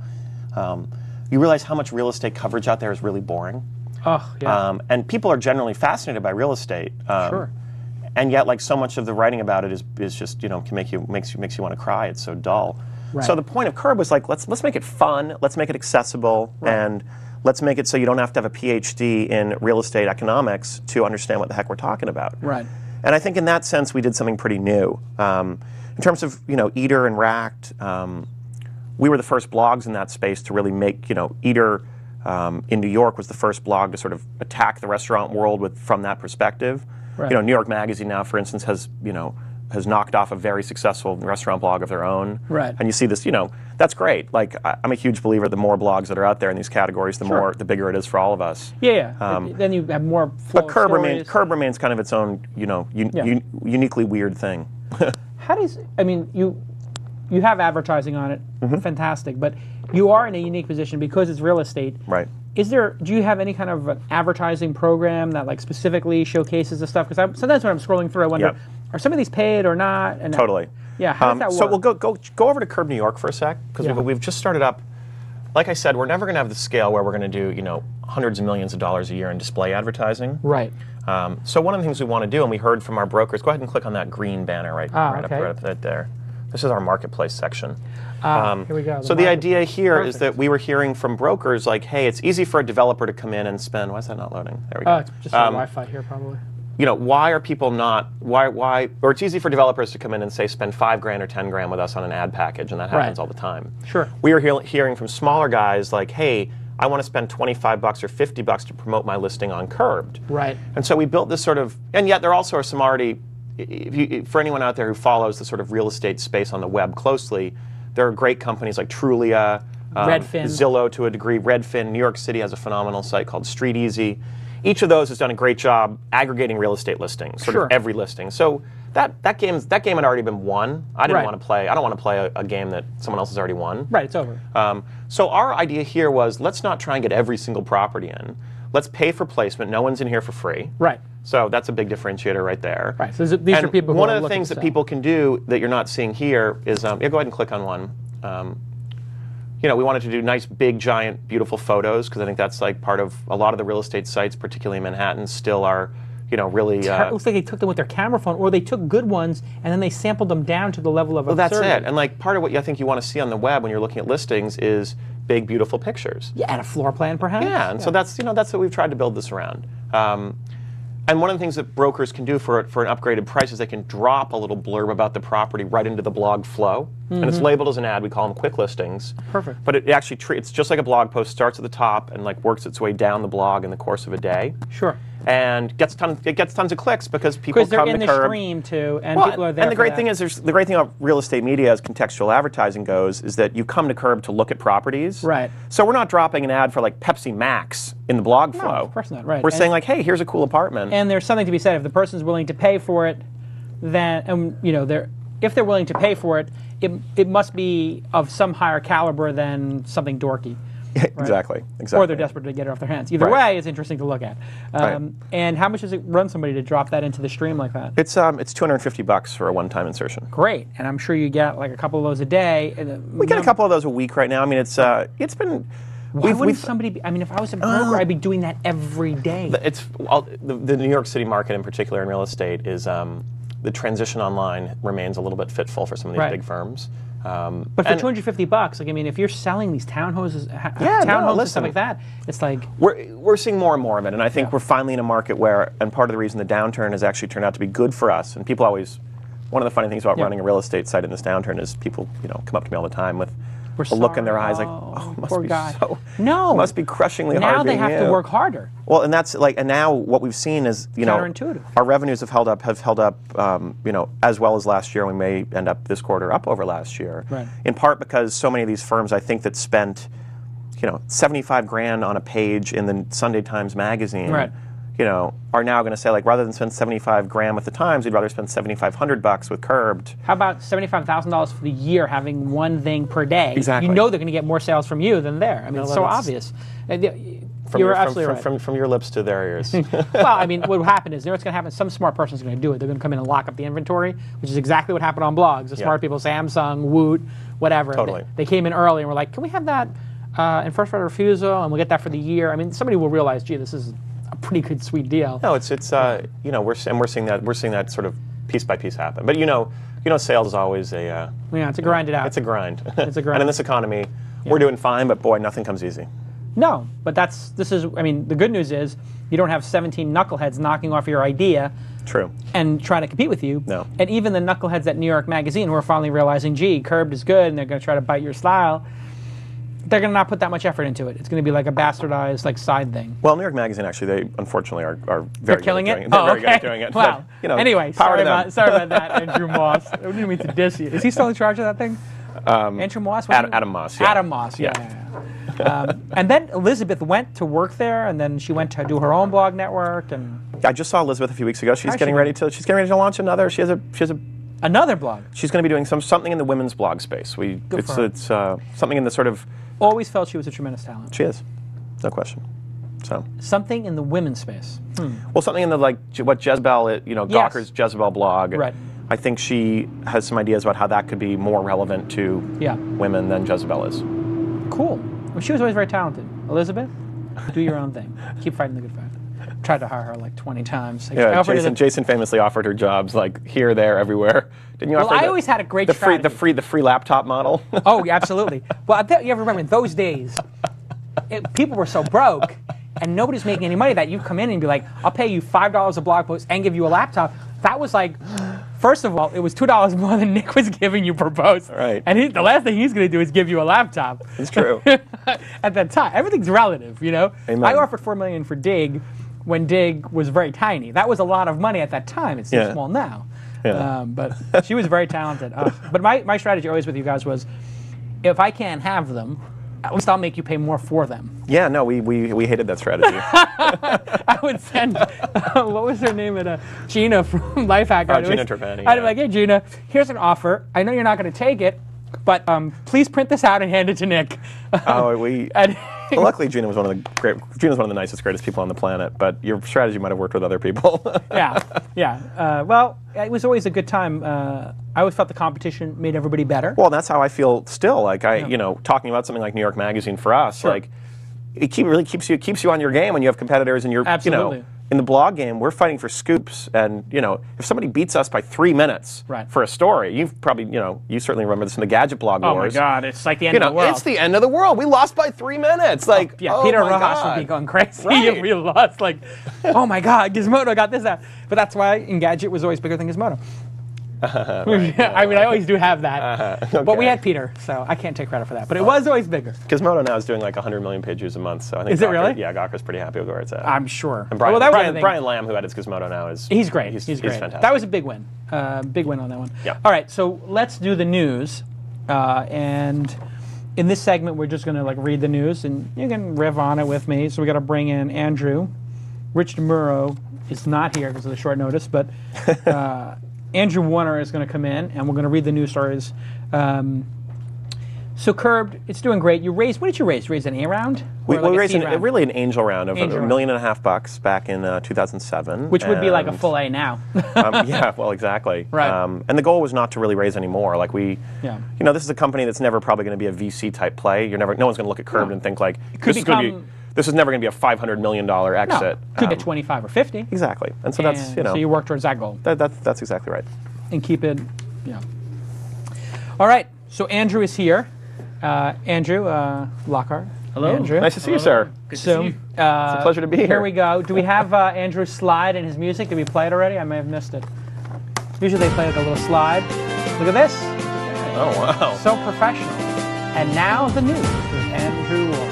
You realize how much real estate coverage out there is really boring. Oh, yeah. And people are generally fascinated by real estate. Sure. And yet, like so much of the writing about it is just makes you want to cry. It's so dull. Right. So the point of Curb was like let's make it fun, let's make it accessible, and let's make it so you don't have to have a PhD in real estate economics to understand what the heck we're talking about. Right. And I think in that sense we did something pretty new. In terms of Eater and Racked, we were the first blogs in that space to really make Eater in New York was the first blog to sort of attack the restaurant world from that perspective. Right. New York Magazine now, for instance, has knocked off a very successful restaurant blog of their own. Right. And you see this, that's great. Like I'm a huge believer the more blogs that are out there in these categories, the bigger it is for all of us. Yeah. Then you have more flow But Curb stories. remains kind of its own, uniquely weird thing. How does you have advertising on it, fantastic, but you are in a unique position because it's real estate. Right. Do you have any kind of advertising program that like specifically showcases the stuff? Because sometimes when I'm scrolling through, I wonder, are some of these paid or not? And totally. Yeah, how does that work? So we'll go over to Curb New York for a sec, because we've just started up. Like I said, we're never going to have the scale where we're going to do hundreds of millions of dollars a year in display advertising. Right. So one of the things we want to do, and we heard from our brokers, go ahead and click on that green banner right up there. This is our marketplace section. Here we go. So the idea here is that we were hearing from brokers like, hey, it's easy for a developer to come in and spend. Why is that not loading? There we go. Oh, it's just Wi-Fi here probably. Why are people not? Why? Or it's easy for developers to come in and say spend $5,000 or $10,000 with us on an ad package, and that happens all the time. Sure. We are hearing from smaller guys like, hey, I want to spend $25 or $50 to promote my listing on Curbed. Right. And so we built this sort of, and yet there also are some already. For anyone out there who follows the sort of real estate space on the web closely, there are great companies like Trulia, Redfin, Zillow to a degree, Redfin. New York City has a phenomenal site called Street Easy. Each of those has done a great job aggregating real estate listings, sort of every listing. So that game had already been won. I didn't want to play. I don't want to play a game that someone else has already won. Right, it's over. So our idea here was let's not try and get every single property in. Let's pay for placement. No one's in here for free. Right. So that's a big differentiator right there. Right. So these are people who one are of the things that people can do that you're not seeing here is, go ahead and click on one. We wanted to do nice, big, giant, beautiful photos because I think that's like part of a lot of the real estate sites, particularly in Manhattan, still are, really. It looks like they took them with their camera phone, or they took good ones and then they sampled them down to the level of absurdity. That's it. And like part of what I think you want to see on the web when you're looking at listings is big, beautiful pictures. Yeah, and a floor plan, perhaps. Yeah, and so that's what we've tried to build this around. And one of the things that brokers can do for an upgraded price is they can drop a little blurb about the property right into the blog flow. And it's labeled as an ad. We call them quick listings. Perfect. But it actually it's just like a blog post, starts at the top and like works its way down the blog in the course of a day. Sure. And it gets tons of clicks because people come to Curb. Because they're in the stream too, and people are there. And the great thing is, the great thing about real estate media as contextual advertising goes is that you come to Curb to look at properties. Right. So we're not dropping an ad for like Pepsi Max in the blog flow. No, of course not. Right. We're saying like, hey, here's a cool apartment. And there's something to be said if the person's willing to pay for it. Then if they're willing to pay for it, it must be of some higher caliber than something dorky. Right? Exactly. Or they're desperate to get it off their hands. Either way, it's interesting to look at. And how much does it run somebody to drop that into the stream like that? It's $250 for a one-time insertion. Great, and I'm sure you get like a couple of those a day. We get a couple of those a week right now. I mean, it's been. Why wouldn't somebody be? I mean, if I was a broker, I'd be doing that every day. The New York City market in particular in real estate is the transition online remains a little bit fitful for some of these big firms. But for $250, like I mean, if you're selling these townhouses and stuff like that, it's like we're seeing more and more of it, and I think we're finally in a market where, and part of the reason the downturn has actually turned out to be good for us. And people always, one of the funny things about running a real estate site in this downturn is people, come up to me all the time with a look in their eyes like, oh, poor guy. It must be crushingly hard. Now they have to work harder. Well, and that's like, and now what we've seen is, counterintuitive. Our revenues have held up, as well as last year. We may end up this quarter up over last year. Right. In part because so many of these firms, I think, that spent, $75,000 on a page in the Sunday Times magazine. Right. Are now going to say, like, rather than spend $75,000 with the Times, we'd rather spend $7,500 with Curbed. How about $75,000 for the year having one thing per day? Exactly. They're going to get more sales from you than there. I mean, it's so obvious. You were absolutely right. From your lips to their ears. Well, I mean, what will happen is, you know what's going to happen? Some smart person's going to do it. They're going to come in and lock up the inventory, which is exactly what happened on blogs. The smart people, Samsung, Woot, whatever. Totally. They came in early and were like, can we have that in first right of refusal, and we'll get that for the year? I mean, somebody will realize, gee, this is a pretty good, sweet deal. No, it's you know, we're seeing that sort of piece by piece happen. But you know, sales is always a yeah, it's a grind it out. It's a grind. It's a grind. And in this economy, we're doing fine, but boy, nothing comes easy. No, but I mean, the good news is you don't have 17 knuckleheads knocking off your idea. True. And trying to compete with you. No. And even the knuckleheads at New York Magazine who are finally realizing, gee, Curbed is good, and they're going to try to bite your style, they're going to not put that much effort into it. It's going to be like a bastardized side thing. Well, New York Magazine, actually, they unfortunately are very they're killing good it? at doing it. They're very Okay. good at doing it. Wow. But, you know, anyway, sorry about that, Andrew Moss. I didn't mean to diss you. Is he still in charge of that thing? Andrew Moss? Adam Moss, yeah. Adam Moss, yeah. And then Elizabeth went to work there, and then she went to do her own blog network. And I just saw Elizabeth a few weeks ago. She's getting ready to launch another. She has a another blog. She's going to be doing something in the women's blog space. It's something in the sort of. Always felt she was a tremendous talent. She is, no question. So something in the women's space. Well, something in the what Jezebel, Gawker's Jezebel blog. Right. I think she has some ideas about how that could be more relevant to women than Jezebel is. Cool. Well, she was always very talented. Elizabeth, do your own thing. Keep fighting the good fight. Tried to hire her like 20 times. Yeah, Jason famously offered her jobs like here, there, everywhere. Didn't you offer? Well, I always had a great strategy. The free laptop model. Oh, yeah, absolutely. Well, I bet you ever remember in those days, people were so broke, and nobody's making any money that you come in and be like, I'll pay you $5 a blog post and give you a laptop. That was like, first of all, it was $2 more than Nick was giving you per post. Right. And the last thing he's going to do is give you a laptop. It's true. At that time, everything's relative, you know. Amen. I offered $4 million for Dig when Dig was very tiny. That was a lot of money at that time. It's too small now. Yeah. But she was very talented. But my strategy always with you guys was, if I can't have them, at least I'll make you pay more for them. Yeah, no, we hated that strategy. I would send, what was her name, Gina from Lifehacker. Gina Trapani. I'd be like, hey, Gina, here's an offer. I know you're not going to take it, but please print this out and hand it to Nick. Well, luckily, Gina was one of the nicest, greatest people on the planet. But your strategy might have worked with other people. yeah. Well, it was always a good time. I always felt the competition made everybody better. Well, that's how I feel still. Like talking about something like New York Magazine for us, like it really keeps you on your game when you have competitors and you're Absolutely. In the blog game, we're fighting for scoops, and if somebody beats us by 3 minutes for a story, you've probably you certainly remember this in the Gadget Blog Wars. Oh my God, it's like the end of the world. It's the end of the world. We lost by 3 minutes. Like Peter Rojas would be going crazy. Right. We lost. Like, oh my God, Gizmodo got this out. But that's why Engadget was always bigger than Gizmodo. Right, I mean, I always do have that. Okay. But we had Peter, so I can't take credit for that. But it was always bigger. Gizmodo now is doing like 100 million page views a month. So I think Is it really? Yeah, Gawker's pretty happy with where it's at. I'm sure. And Brian, that was Brian Lamb, who edits Gizmodo now, he's great. He's great. fantastic. That was a big win. Big win on that one. Yeah. All right, so let's do the news. And in this segment, we're just going to read the news, and you can riff on it with me. So we got to bring in Andrew. Rich DeMuro is not here because of the short notice, but Andrew Warner is going to come in, and we're going to read the news stories. So Curbed, it's doing great. What did you raise? You raised an A round? We raised really an angel round of $1.5 million back in 2007. Which would be like a full A now. Yeah, well, exactly. Right. And the goal was not to really raise any more. Like this is a company that's never probably going to be a VC type play. No one's going to look at Curbed and think like, this is never going to be a $500 million exit. No, could get 25 or 50. Exactly. And so that's, So you work towards that goal. That's exactly right. And keep it, All right, so Andrew is here. Andrew Lockhart. Hello. Andrew. Nice to see you, sir. Good to see you. It's a pleasure to be here. Here we go. Do we have Andrew's slide and his music? Did we play it already? I may have missed it. Usually they play like a little slide. Look at this. Oh, wow. So professional. And now the news with Andrew Warner.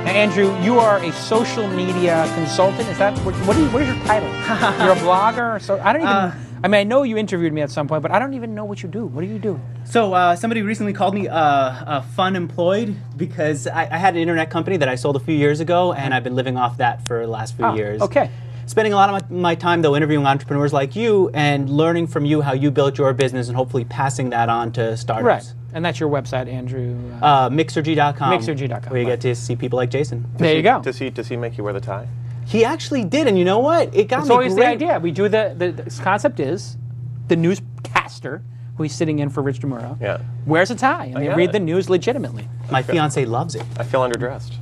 Now, Andrew, you are a social media consultant. Is that what is your title? You're a blogger? So I don't even. I mean, I know you interviewed me at some point, but I don't even know what you do. What do you do? So somebody recently called me fun employed because I had an internet company that I sold a few years ago, and I've been living off that for the last few years. Okay. spending a lot of my time, though, interviewing entrepreneurs like you and learning from you how you built your business and hopefully passing that on to startups. Right. And that's your website, Andrew? Mixergy.com. Mixergy.com. Where you get to see people like Jason. There you go. Does he make you wear the tie? He actually did, and you know what? It got That's me always great. the idea. We do the concept is the newscaster who is sitting in for Rich DeMuro wears a tie, and they read the news legitimately. My fiance loves it. I feel underdressed.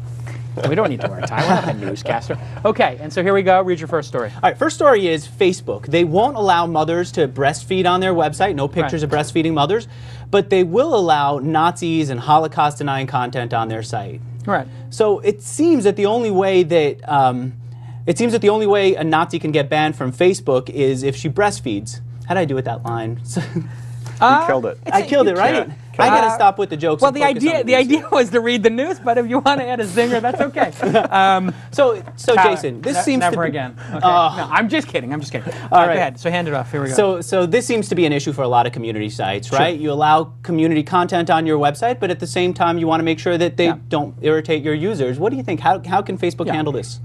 We don't need to wear a tie. We're not a newscaster. Okay, and so here we go. Read your first story. All right, first story is Facebook. They won't allow mothers to breastfeed on their website, no pictures of breastfeeding mothers, but they will allow Nazis and Holocaust-denying content on their site. Right. So it seems that the only way that a Nazi can get banned from Facebook is if she breastfeeds. How did I do with that line? You killed it. I killed it, right? Yeah. I gotta stop with the jokes. Well, and the focus on idea was to read the news, but if you want to add a zinger, that's okay. So Jason, this seems never to be, again. Okay. No, I'm just kidding. All right, go ahead. So hand it off. Here we So go. this seems to be an issue for a lot of community sites, right? Sure. You allow community content on your website, but at the same time, you want to make sure that they don't irritate your users. What do you think? How can Facebook handle this?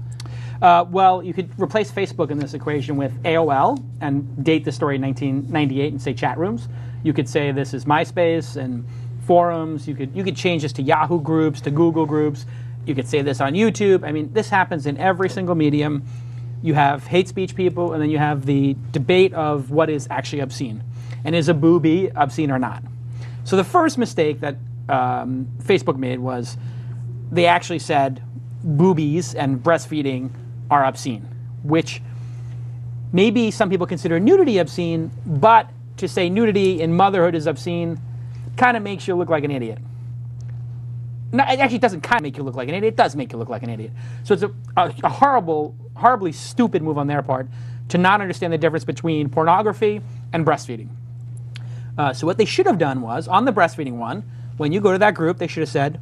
Well, you could replace Facebook in this equation with AOL and date the story in 1998 and say chat rooms. You could say this is MySpace and forums. You could change this to Yahoo groups, to Google groups. You could say this on YouTube. I mean, this happens in every single medium. You have hate speech people, and then you have the debate of what is actually obscene. And is a boobie obscene or not? So the first mistake that Facebook made was they actually said boobies and breastfeeding are obscene, which maybe some people consider nudity obscene, but to say nudity in motherhood is obscene kind of makes you look like an idiot. No, it actually doesn't kind of make you look like an idiot. It does make you look like an idiot. So it's a horribly stupid move on their part to not understand the difference between pornography and breastfeeding. So what they should have done was, on the breastfeeding one, when you go to that group, they should have said,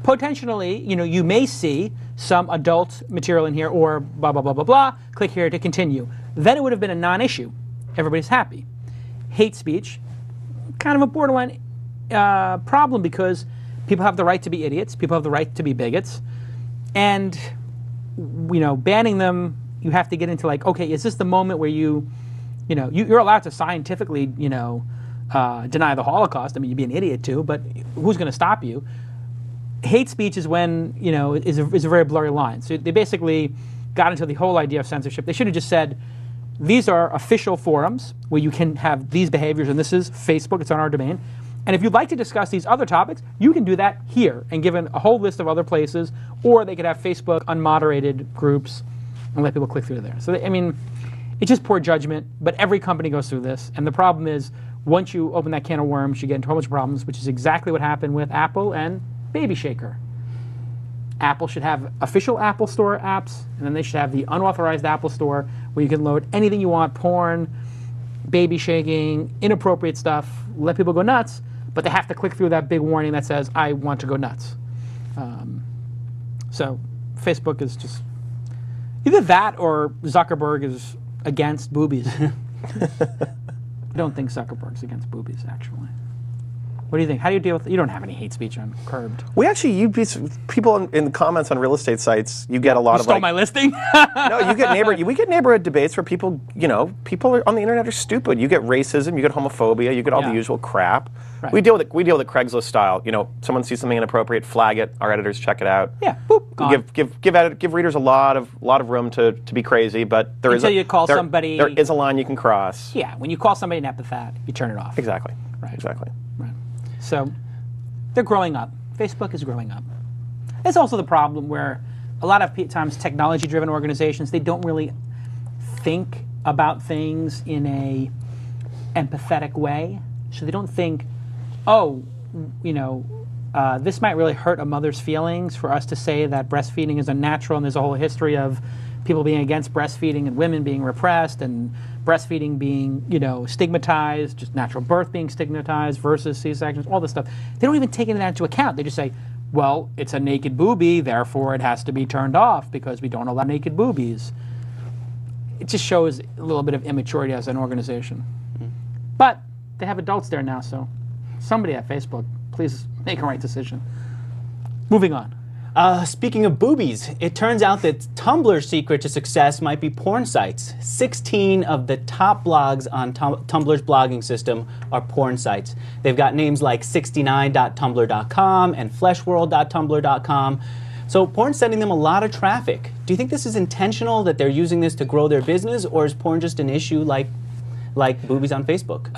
potentially, you may see some adult material in here or blah, blah, blah, blah, blah. Click here to continue. Then it would have been a non-issue. Everybody's happy. Hate speech, kind of a borderline problem because people have the right to be idiots. People have the right to be bigots. And, banning them, you have to get into like, okay, is this the moment where you're allowed to scientifically, deny the Holocaust. I mean, you'd be an idiot too, but who's going to stop you? Hate speech is when, is a very blurry line. So they basically got into the whole idea of censorship. They should have just said, these are official forums where you can have these behaviors, and this is Facebook, it's on our domain. And if you'd like to discuss these other topics, you can do that here, and given a whole list of other places, or they could have Facebook unmoderated groups and let people click through there. So, it's just poor judgment, but every company goes through this. And the problem is, once you open that can of worms, you get into a whole bunch of problems, which is exactly what happened with Apple and Baby Shaker. Apple should have official Apple Store apps, and then they should have the unauthorized Apple Store where you can load anything you want, porn, baby shaking, inappropriate stuff, let people go nuts, but they have to click through that big warning that says, I want to go nuts. So Facebook is just either that or Zuckerberg is against boobies. I don't think Zuckerberg's against boobies, actually. What do you think? How do you deal with it? You don't have any hate speech on Curbed. We actually, people in the comments on real estate sites, you get a lot of stole my listing? No, we get neighborhood debates where people on the internet are stupid. You get racism, you get homophobia, you get all the usual crap. Right. We deal with it Craigslist style. Someone sees something inappropriate, flag it. Our editors check it out. Yeah, boop, gone. Give readers a lot of room to be crazy, but there is a line you can cross. Yeah, when you call somebody an epithet, you turn it off. Exactly. Right. Exactly. Right. So they're growing up. Facebook is growing up. It's also the problem where a lot of times technology-driven organizations, they don't really think about things in a empathetic way. So they don't think, this might really hurt a mother's feelings for us to say that breastfeeding is unnatural, and there's a whole history of people being against breastfeeding and women being repressed and breastfeeding being, stigmatized, just natural birth being stigmatized versus C-sections, all this stuff. They don't even take any of that into account. They just say, well, it's a naked boobie, therefore it has to be turned off because we don't allow naked boobies. It just shows a little bit of immaturity as an organization. Mm-hmm. But they have adults there now, so somebody at Facebook, please make a right decision. Moving on. Speaking of boobies, it turns out that Tumblr's secret to success might be porn sites. 16 of the top blogs on Tumblr's blogging system are porn sites. They've got names like 69.tumblr.com and fleshworld.tumblr.com. So porn's sending them a lot of traffic. Do you think this is intentional, that they're using this to grow their business, or is porn just an issue like boobies on Facebook?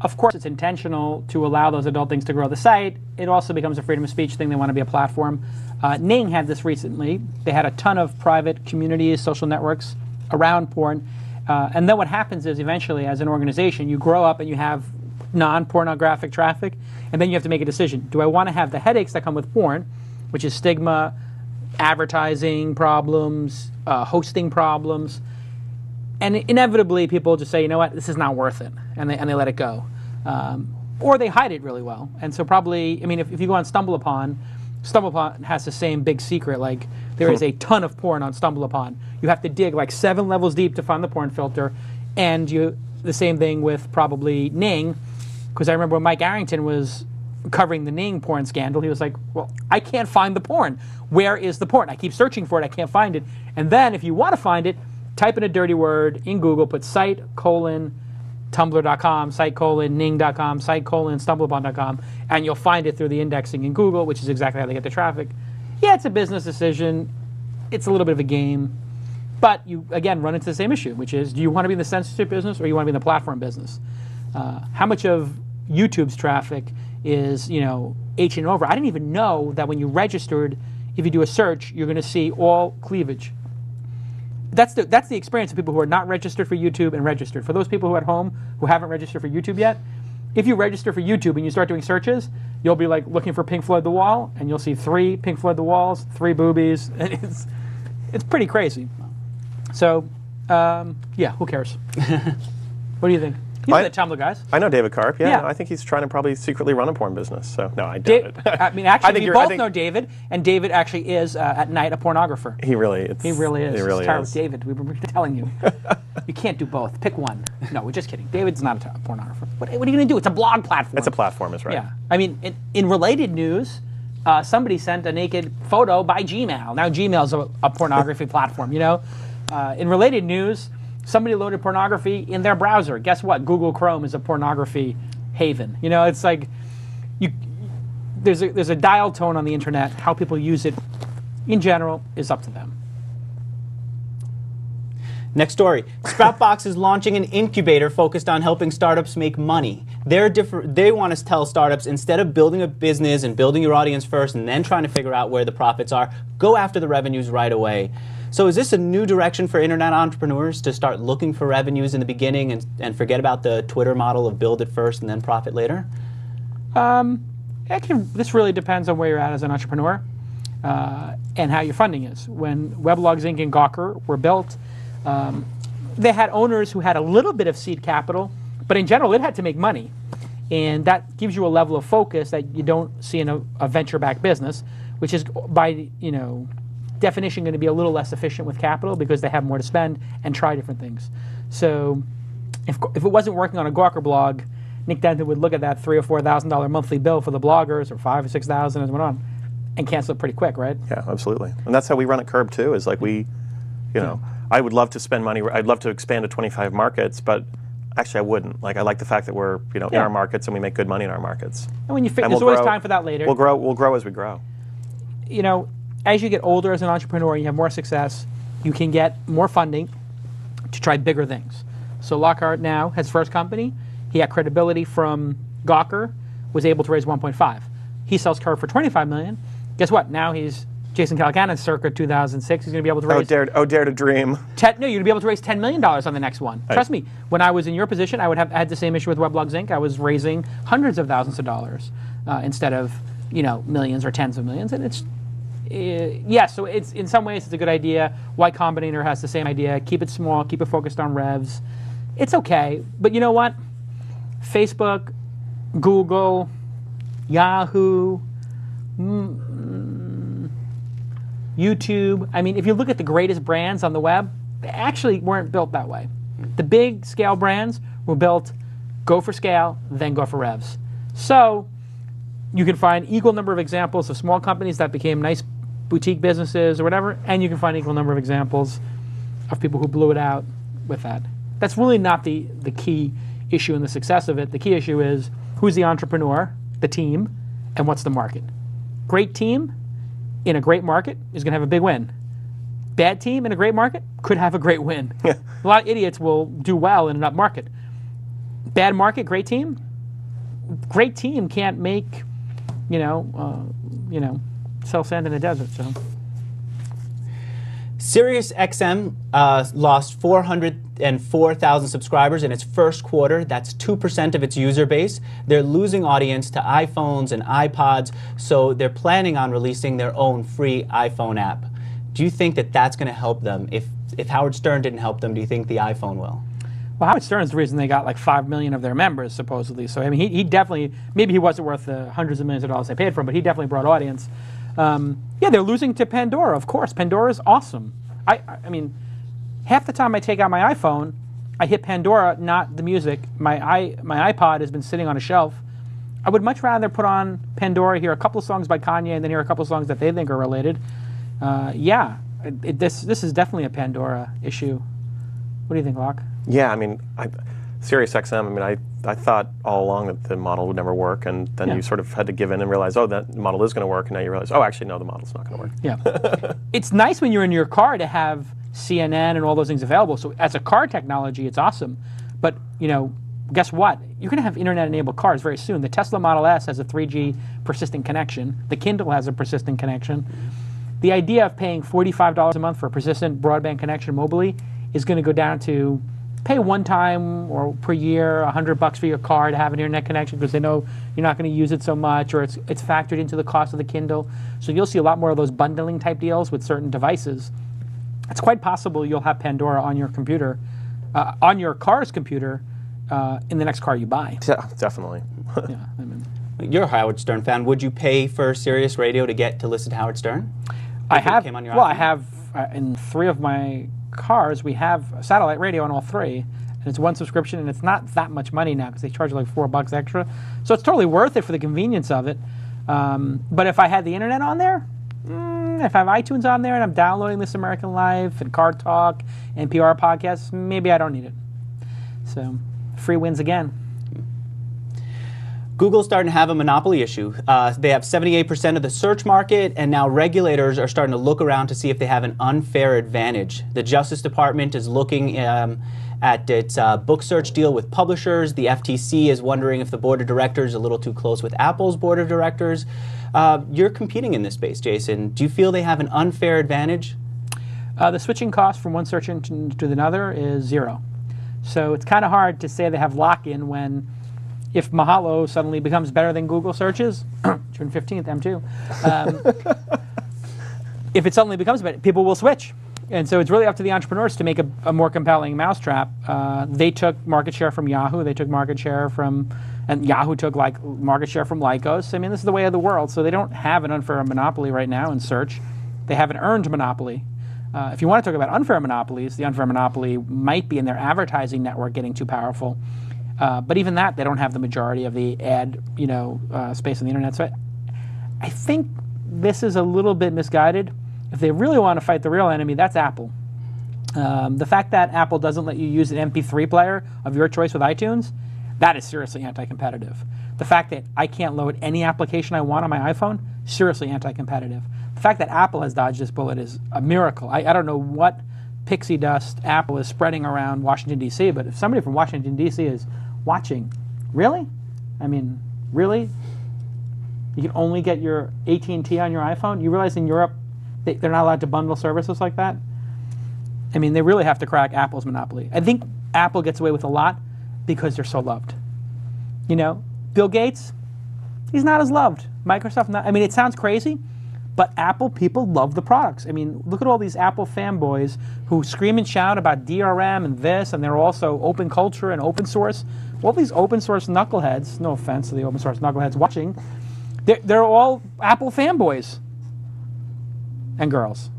Of course, it's intentional to allow those adult things to grow the site. It also becomes a freedom of speech thing. They want to be a platform. Ning had this recently. They had a ton of private communities, social networks around porn. And then what happens is eventually, as an organization, you grow up and you have non-pornographic traffic, and then you have to make a decision. Do I want to have the headaches that come with porn, which is stigma, advertising problems, hosting problems? And inevitably, people just say, you know what, this is not worth it, and they let it go. Or they hide it really well. And so probably, I mean, if you go on StumbleUpon has the same big secret. Like, there is a ton of porn on StumbleUpon. You have to dig like 7 levels deep to find the porn filter. And the same thing with probably Ning, because I remember when Mike Arrington was covering the Ning porn scandal, he was like, well, I can't find the porn. Where is the porn? I keep searching for it, I can't find it. And then if you want to find it, type in a dirty word in Google, put site:/Tumblr.com, site:/Ning.com, site:/StumbleUpon.com, and you'll find it through the indexing in Google, which is exactly how they get the traffic. Yeah, it's a business decision. It's a little bit of a game. But you, again, run into the same issue, which is, do you want to be in the censorship business or do you want to be in the platform business? How much of YouTube's traffic is, H and over? I didn't even know that when you registered, if you do a search, you're going to see all cleavage. That's the experience of people who are not registered for YouTube and registered. For those people who are at home who haven't registered for YouTube yet, if you register for YouTube and you start doing searches, you'll be like looking for Pink Floyd The Wall, and you'll see 3 Pink Floyd The Walls, 3 boobies. And it's pretty crazy. So, yeah, who cares? What do you think? You know the Tumblr guys. I know David Karp, yeah. Yeah. I think he's trying to probably secretly run a porn business. So, no, I doubt it. I mean, actually, we both know David, and David actually is, at night, a pornographer. He really is. He really is. He really is. David, we were telling you. You can't do both. Pick one. No, we're just kidding. David's not a pornographer. What are you going to do? It's a blog platform. It's a platform, is right. Yeah. I mean, in related news, somebody sent a naked photo by Gmail. Now Gmail's a pornography platform, In related news, somebody loaded pornography in their browser. Guess what? Google Chrome is a pornography haven. It's like there's a dial tone on the internet. How people use it in general is up to them. Next story. Sproutbox is launching an incubator focused on helping startups make money. They want to tell startups, instead of building a business and building your audience first and then trying to figure out where the profits are, go after the revenues right away. So is this a new direction for internet entrepreneurs, to start looking for revenues in the beginning and forget about the Twitter model of build it first and then profit later? This really depends on where you're at as an entrepreneur and how your funding is. When Weblogs Inc. and Gawker were built, they had owners who had a little bit of seed capital, but in general it had to make money. And that gives you a level of focus that you don't see in a venture-backed business, which is by definition going to be a little less efficient with capital because they have more to spend and try different things. So if it wasn't working on a Gawker blog, Nick Denton would look at that $3,000 or $4,000 monthly bill for the bloggers, or $5,000 or $6,000 as it went on, and cancel it pretty quick, right? Yeah, absolutely. And that's how we run at Curb too. Is like I would love to spend money. I'd love to expand to 25 markets, but actually I wouldn't. Like, I like the fact that we're in our markets and we make good money in our markets. And when there's always time for that later. We'll grow as we grow. As you get older as an entrepreneur and you have more success, you can get more funding to try bigger things. So Lockhart now, his first company, he had credibility from Gawker, was able to raise 1.5. He sells Curve for $25 million. Guess what? Now he's Jason Calacanis circa 2006. He's going to be able to raise... Oh, dare to dream. No, you're going to be able to raise $10 million on the next one. Trust me, when I was in your position, I had the same issue with Weblogs Inc. I was raising hundreds of thousands of dollars instead of millions or tens of millions. And it's... so it's, in some ways, it's a good idea. Y Combinator has the same idea. Keep it small. Keep it focused on revs. It's okay. But you know what? Facebook, Google, Yahoo, YouTube. I mean, if you look at the greatest brands on the web, they actually weren't built that way. The big scale brands were built, go for scale, then go for revs. So you can find equal number of examples of small companies that became nice boutique businesses or whatever, and you can find an equal number of examples of people who blew it out with that. That's really not the key issue in the success of it. The key issue is who's the entrepreneur, the team, and what's the market. Great team in a great market is going to have a big win. Bad team in a great market could have a great win. Yeah. A lot of idiots will do well in an up market. Bad market, great team. Great team can't make, sell sand in a desert. So, SiriusXM lost 404,000 subscribers in its first quarter. That's 2% of its user base. They're losing audience to iPhones and iPods, so they're planning on releasing their own free iPhone app. Do you think that that's going to help them? If Howard Stern didn't help them, do you think the iPhone will? Well, Howard Stern's the reason they got like 5 million of their members, supposedly. So, I mean, he definitely, maybe he wasn't worth the hundreds of millions of dollars they paid for him, but he definitely brought audience. Yeah, they're losing to Pandora, of course. Pandora's awesome. I mean, half the time I take out my iPhone, I hit Pandora, not the music. My iPod has been sitting on a shelf. I would much rather put on Pandora, hear a couple of songs by Kanye, and then hear a couple of songs that they think are related. This is definitely a Pandora issue. What do you think, Locke? Yeah, I mean, SiriusXM, I mean, I thought all along that the model would never work, and then you sort of had to give in and realize, oh, that model is going to work, and now you realize, oh, actually, no, the model's not going to work. Yeah. It's nice when you're in your car to have CNN and all those things available. So as a car technology, it's awesome. But, guess what? You're going to have internet-enabled cars very soon. The Tesla Model S has a 3G persistent connection. The Kindle has a persistent connection. The idea of paying $45 a month for a persistent broadband connection mobily is going to go down to pay one time or per year $100 for your car to have an internet connection because they know you're not going to use it so much, or it's factored into the cost of the Kindle. So you'll see a lot more of those bundling type deals with certain devices. It's quite possible you'll have Pandora on your computer, on your car's computer, in the next car you buy. Yeah, definitely. Yeah, I mean, you're a Howard Stern fan. Would you pay for Sirius Radio to get to listen to Howard Stern? I have. Well, I have in 3 of my cars. We have satellite radio on all 3, and it's one subscription, and it's not that much money now because they charge like $4 extra. So it's totally worth it for the convenience of it. But if I had the internet on there, if I have iTunes on there and I'm downloading This American Life and Car Talk and PR podcasts, maybe I don't need it. So free wins again. Google's starting to have a monopoly issue. They have 78% of the search market, and now regulators are starting to look around to see if they have an unfair advantage. The Justice Department is looking at its book search deal with publishers. The FTC is wondering if the board of directors is a little too close with Apple's board of directors. You're competing in this space, Jason. Do you feel they have an unfair advantage? The switching cost from one search engine to another is 0. So it's kind of hard to say they have lock-in when, if Mahalo suddenly becomes better than Google searches, June 15th, M2, if it suddenly becomes better, people will switch. And so it's really up to the entrepreneurs to make a more compelling mousetrap. They took market share from Yahoo. They took market share from, and Yahoo took market share from Lycos. I mean, this is the way of the world. So they don't have an unfair monopoly right now in search. They have an earned monopoly. If you want to talk about unfair monopolies, the unfair monopoly might be in their advertising network getting too powerful. But even that, they don't have the majority of the ad, space on the internet. So I think this is a little bit misguided. If they really want to fight the real enemy, that's Apple. The fact that Apple doesn't let you use an MP3 player of your choice with iTunes, that is seriously anti-competitive. The fact that I can't load any application I want on my iPhone, seriously anti-competitive. The fact that Apple has dodged this bullet is a miracle. I don't know what pixie dust Apple is spreading around Washington, D.C., but if somebody from Washington, D.C. is watching, really? I mean, really? You can only get your AT&T on your iPhone? You realize in Europe they're not allowed to bundle services like that? I mean, they really have to crack Apple's monopoly. I think Apple gets away with a lot because they're so loved. Bill Gates, he's not as loved. Microsoft, not. I mean, it sounds crazy, but Apple people love the products. I mean, look at all these Apple fanboys who scream and shout about DRM and this, and they're also open culture and open source. All these open source knuckleheads, no offense to the open source knuckleheads watching, they're all Apple fanboys and girls.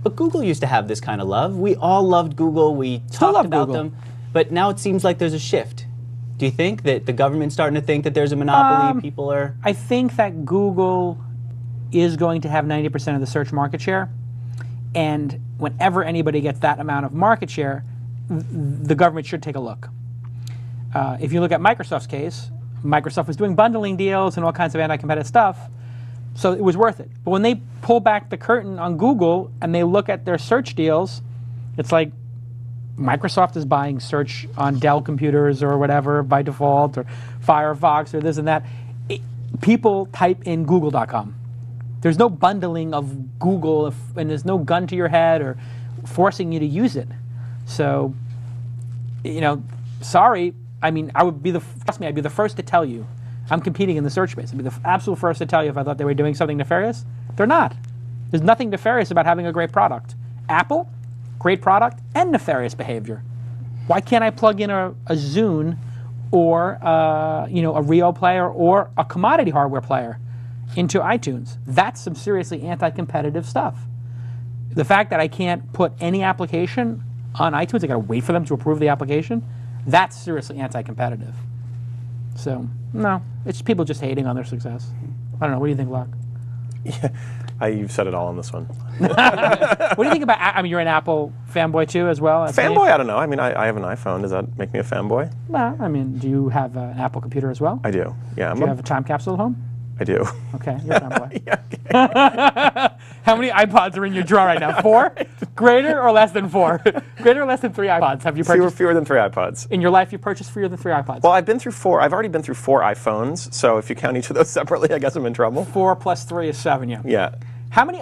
But Google used to have this kind of love. We all loved Google. We talked about them. But now it seems like there's a shift. Do you think that the government's starting to think that there's a monopoly? People are... I think that Google is going to have 90% of the search market share. And whenever anybody gets that amount of market share, the government should take a look. If you look at Microsoft's case, Microsoft was doing bundling deals and all kinds of anti-competitive stuff, so it was worth it. But when they pull back the curtain on Google and they look at their search deals, it's like Microsoft is buying search on Dell computers or whatever by default, or Firefox or this and that. People type in google.com. There's no bundling of Google, and there's no gun to your head or forcing you to use it. So, sorry. I mean, trust me, I'd be the first to tell you. I'm competing in the search space. I'd be the absolute first to tell you if I thought they were doing something nefarious. They're not. There's nothing nefarious about having a great product. Apple, great product and nefarious behavior. Why can't I plug in a Zune or a Rio player or a commodity hardware player into iTunes? That's some seriously anti-competitive stuff. The fact that I can't put any application on iTunes, I got to wait for them to approve the application, that's seriously anti-competitive. So, no, it's people just hating on their success. I don't know. What do you think, Locke? Yeah, you've said it all on this one. What do you think about, I mean, you're an Apple fanboy too as well? Fanboy? I don't know. I mean, I have an iPhone. Does that make me a fanboy? Well, I mean, do you have an Apple computer as well? I do, yeah. Do you have a time capsule at home? I do. Okay, you're a fanboy. Yeah, okay. How many iPods are in your drawer right now? 4? Greater or less than 4? Greater or less than 3 iPods have you purchased? Fewer than 3 iPods. In your life, you've purchased fewer than 3 iPods? Well, I've been through 4. I've already been through 4 iPhones, so if you count each of those separately, I guess I'm in trouble. 4 plus 3 is 7, yeah. Yeah. How many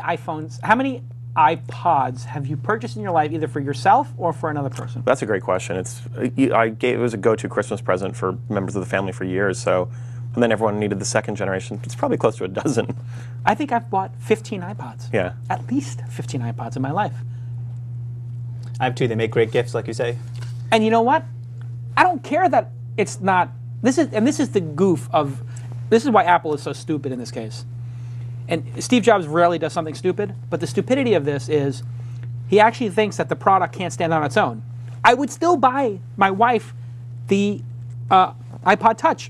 iPods have you purchased in your life, either for yourself or for another person? It great question. It was a go-to Christmas present for members of the family for years, so... And then everyone needed the second generation. It's probably close to a dozen. I think I've bought 15 iPods. Yeah. At least 15 iPods in my life. I have 2. They make great gifts, like you say. And you know what? I don't care that it's not... This is the goof of... This is why Apple is so stupid in this case. And Steve Jobs rarely does something stupid, but the stupidity of this is he actually thinks that the product can't stand on its own. I would still buy my wife the iPod Touch.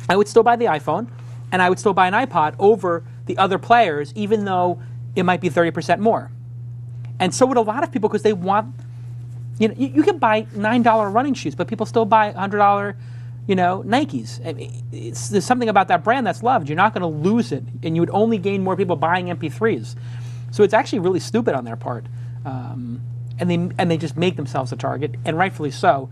I would still buy the iPhone, and I would still buy an iPod over the other players, even though it might be 30% more. And so would a lot of people, because they want, you can buy $9 running shoes, but people still buy $100, Nikes. I mean, there's something about that brand that's loved. You're not going to lose it, and you would only gain more people buying MP3s. So it's actually really stupid on their part, and they just make themselves a target, and rightfully so.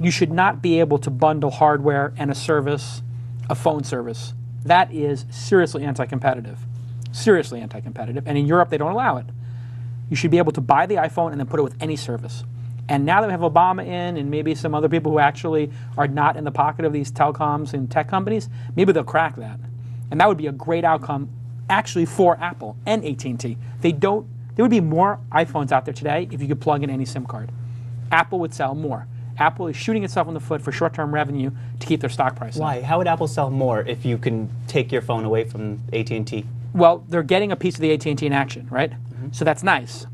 You should not be able to bundle hardware and a service, a phone service. That is seriously anti-competitive. Seriously anti-competitive. And in Europe, they don't allow it. You should be able to buy the iPhone and then put it with any service. And now that we have Obama in and maybe some other people who actually are not in the pocket of these telecoms and tech companies, maybe they'll crack that. And that would be a great outcome actually for Apple and AT&T. There would be more iPhones out there today if you could plug in any SIM card. Apple would sell more. Apple is shooting itself in the foot for short-term revenue to keep their stock price up. Why? How would Apple sell more if you can take your phone away from AT&T? Well, they're getting a piece of the AT&T in action, right? Mm-hmm. So that's nice.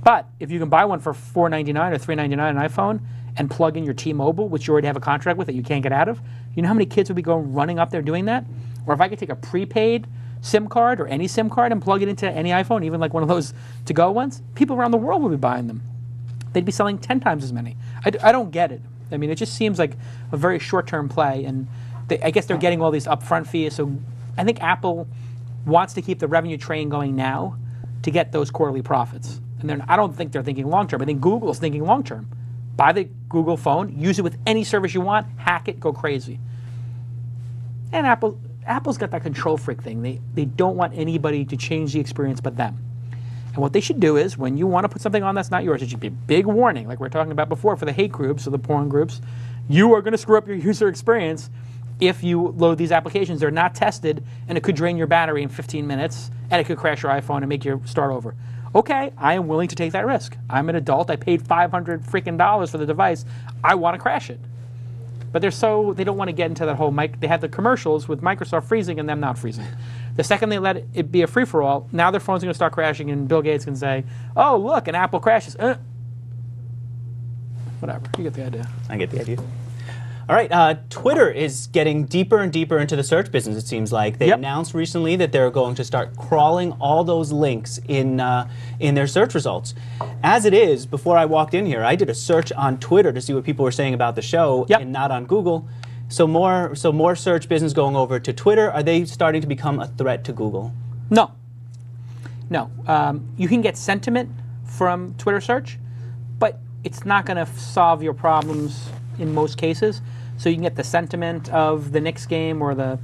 But if you can buy one for $499 or $399 an iPhone and plug in your T-Mobile, which you already have a contract with that you can't get out of, you know how many kids would be going running up there doing that? Or if I could take a prepaid SIM card or any SIM card and plug it into any iPhone, even like one of those to-go ones, people around the world would be buying them. They'd be selling 10 times as many. I don't get it. I mean, it just seems like a very short-term play, and I guess they're getting all these upfront fees. So I think Apple wants to keep the revenue train going now to get those quarterly profits. And I don't think they're thinking long-term. I think Google's thinking long-term. Buy the Google phone, use it with any service you want, hack it, go crazy. And Apple's got that control freak thing. They don't want anybody to change the experience but them. And what they should do is, when you want to put something on that's not yours, it should be a big warning, like we were talking about before for the hate groups or the porn groups. You are going to screw up your user experience if you load these applications. They're not tested, and it could drain your battery in 15 minutes, and it could crash your iPhone and make you start over. Okay, I am willing to take that risk. I'm an adult. I paid $500 freaking dollars for the device. I want to crash it. But they don't want to get into that whole they had the commercials with Microsoft freezing and them not freezing. The second they let it be a free-for-all, now their phone's going to start crashing, and Bill Gates can say, oh, look, an Apple crashes. Whatever, you get the idea. I get the idea. All right, Twitter is getting deeper and deeper into the search business, it seems like. They announced recently that they're going to start crawling all those links in their search results. As it is, before I walked in here, I did a search on Twitter to see what people were saying about the show and not on Google. So more search business going over to Twitter. Are they starting to become a threat to Google? No. No. You can get sentiment from Twitter search, but it's not going to solve your problems in most cases. So you can get the sentiment of the Knicks game or the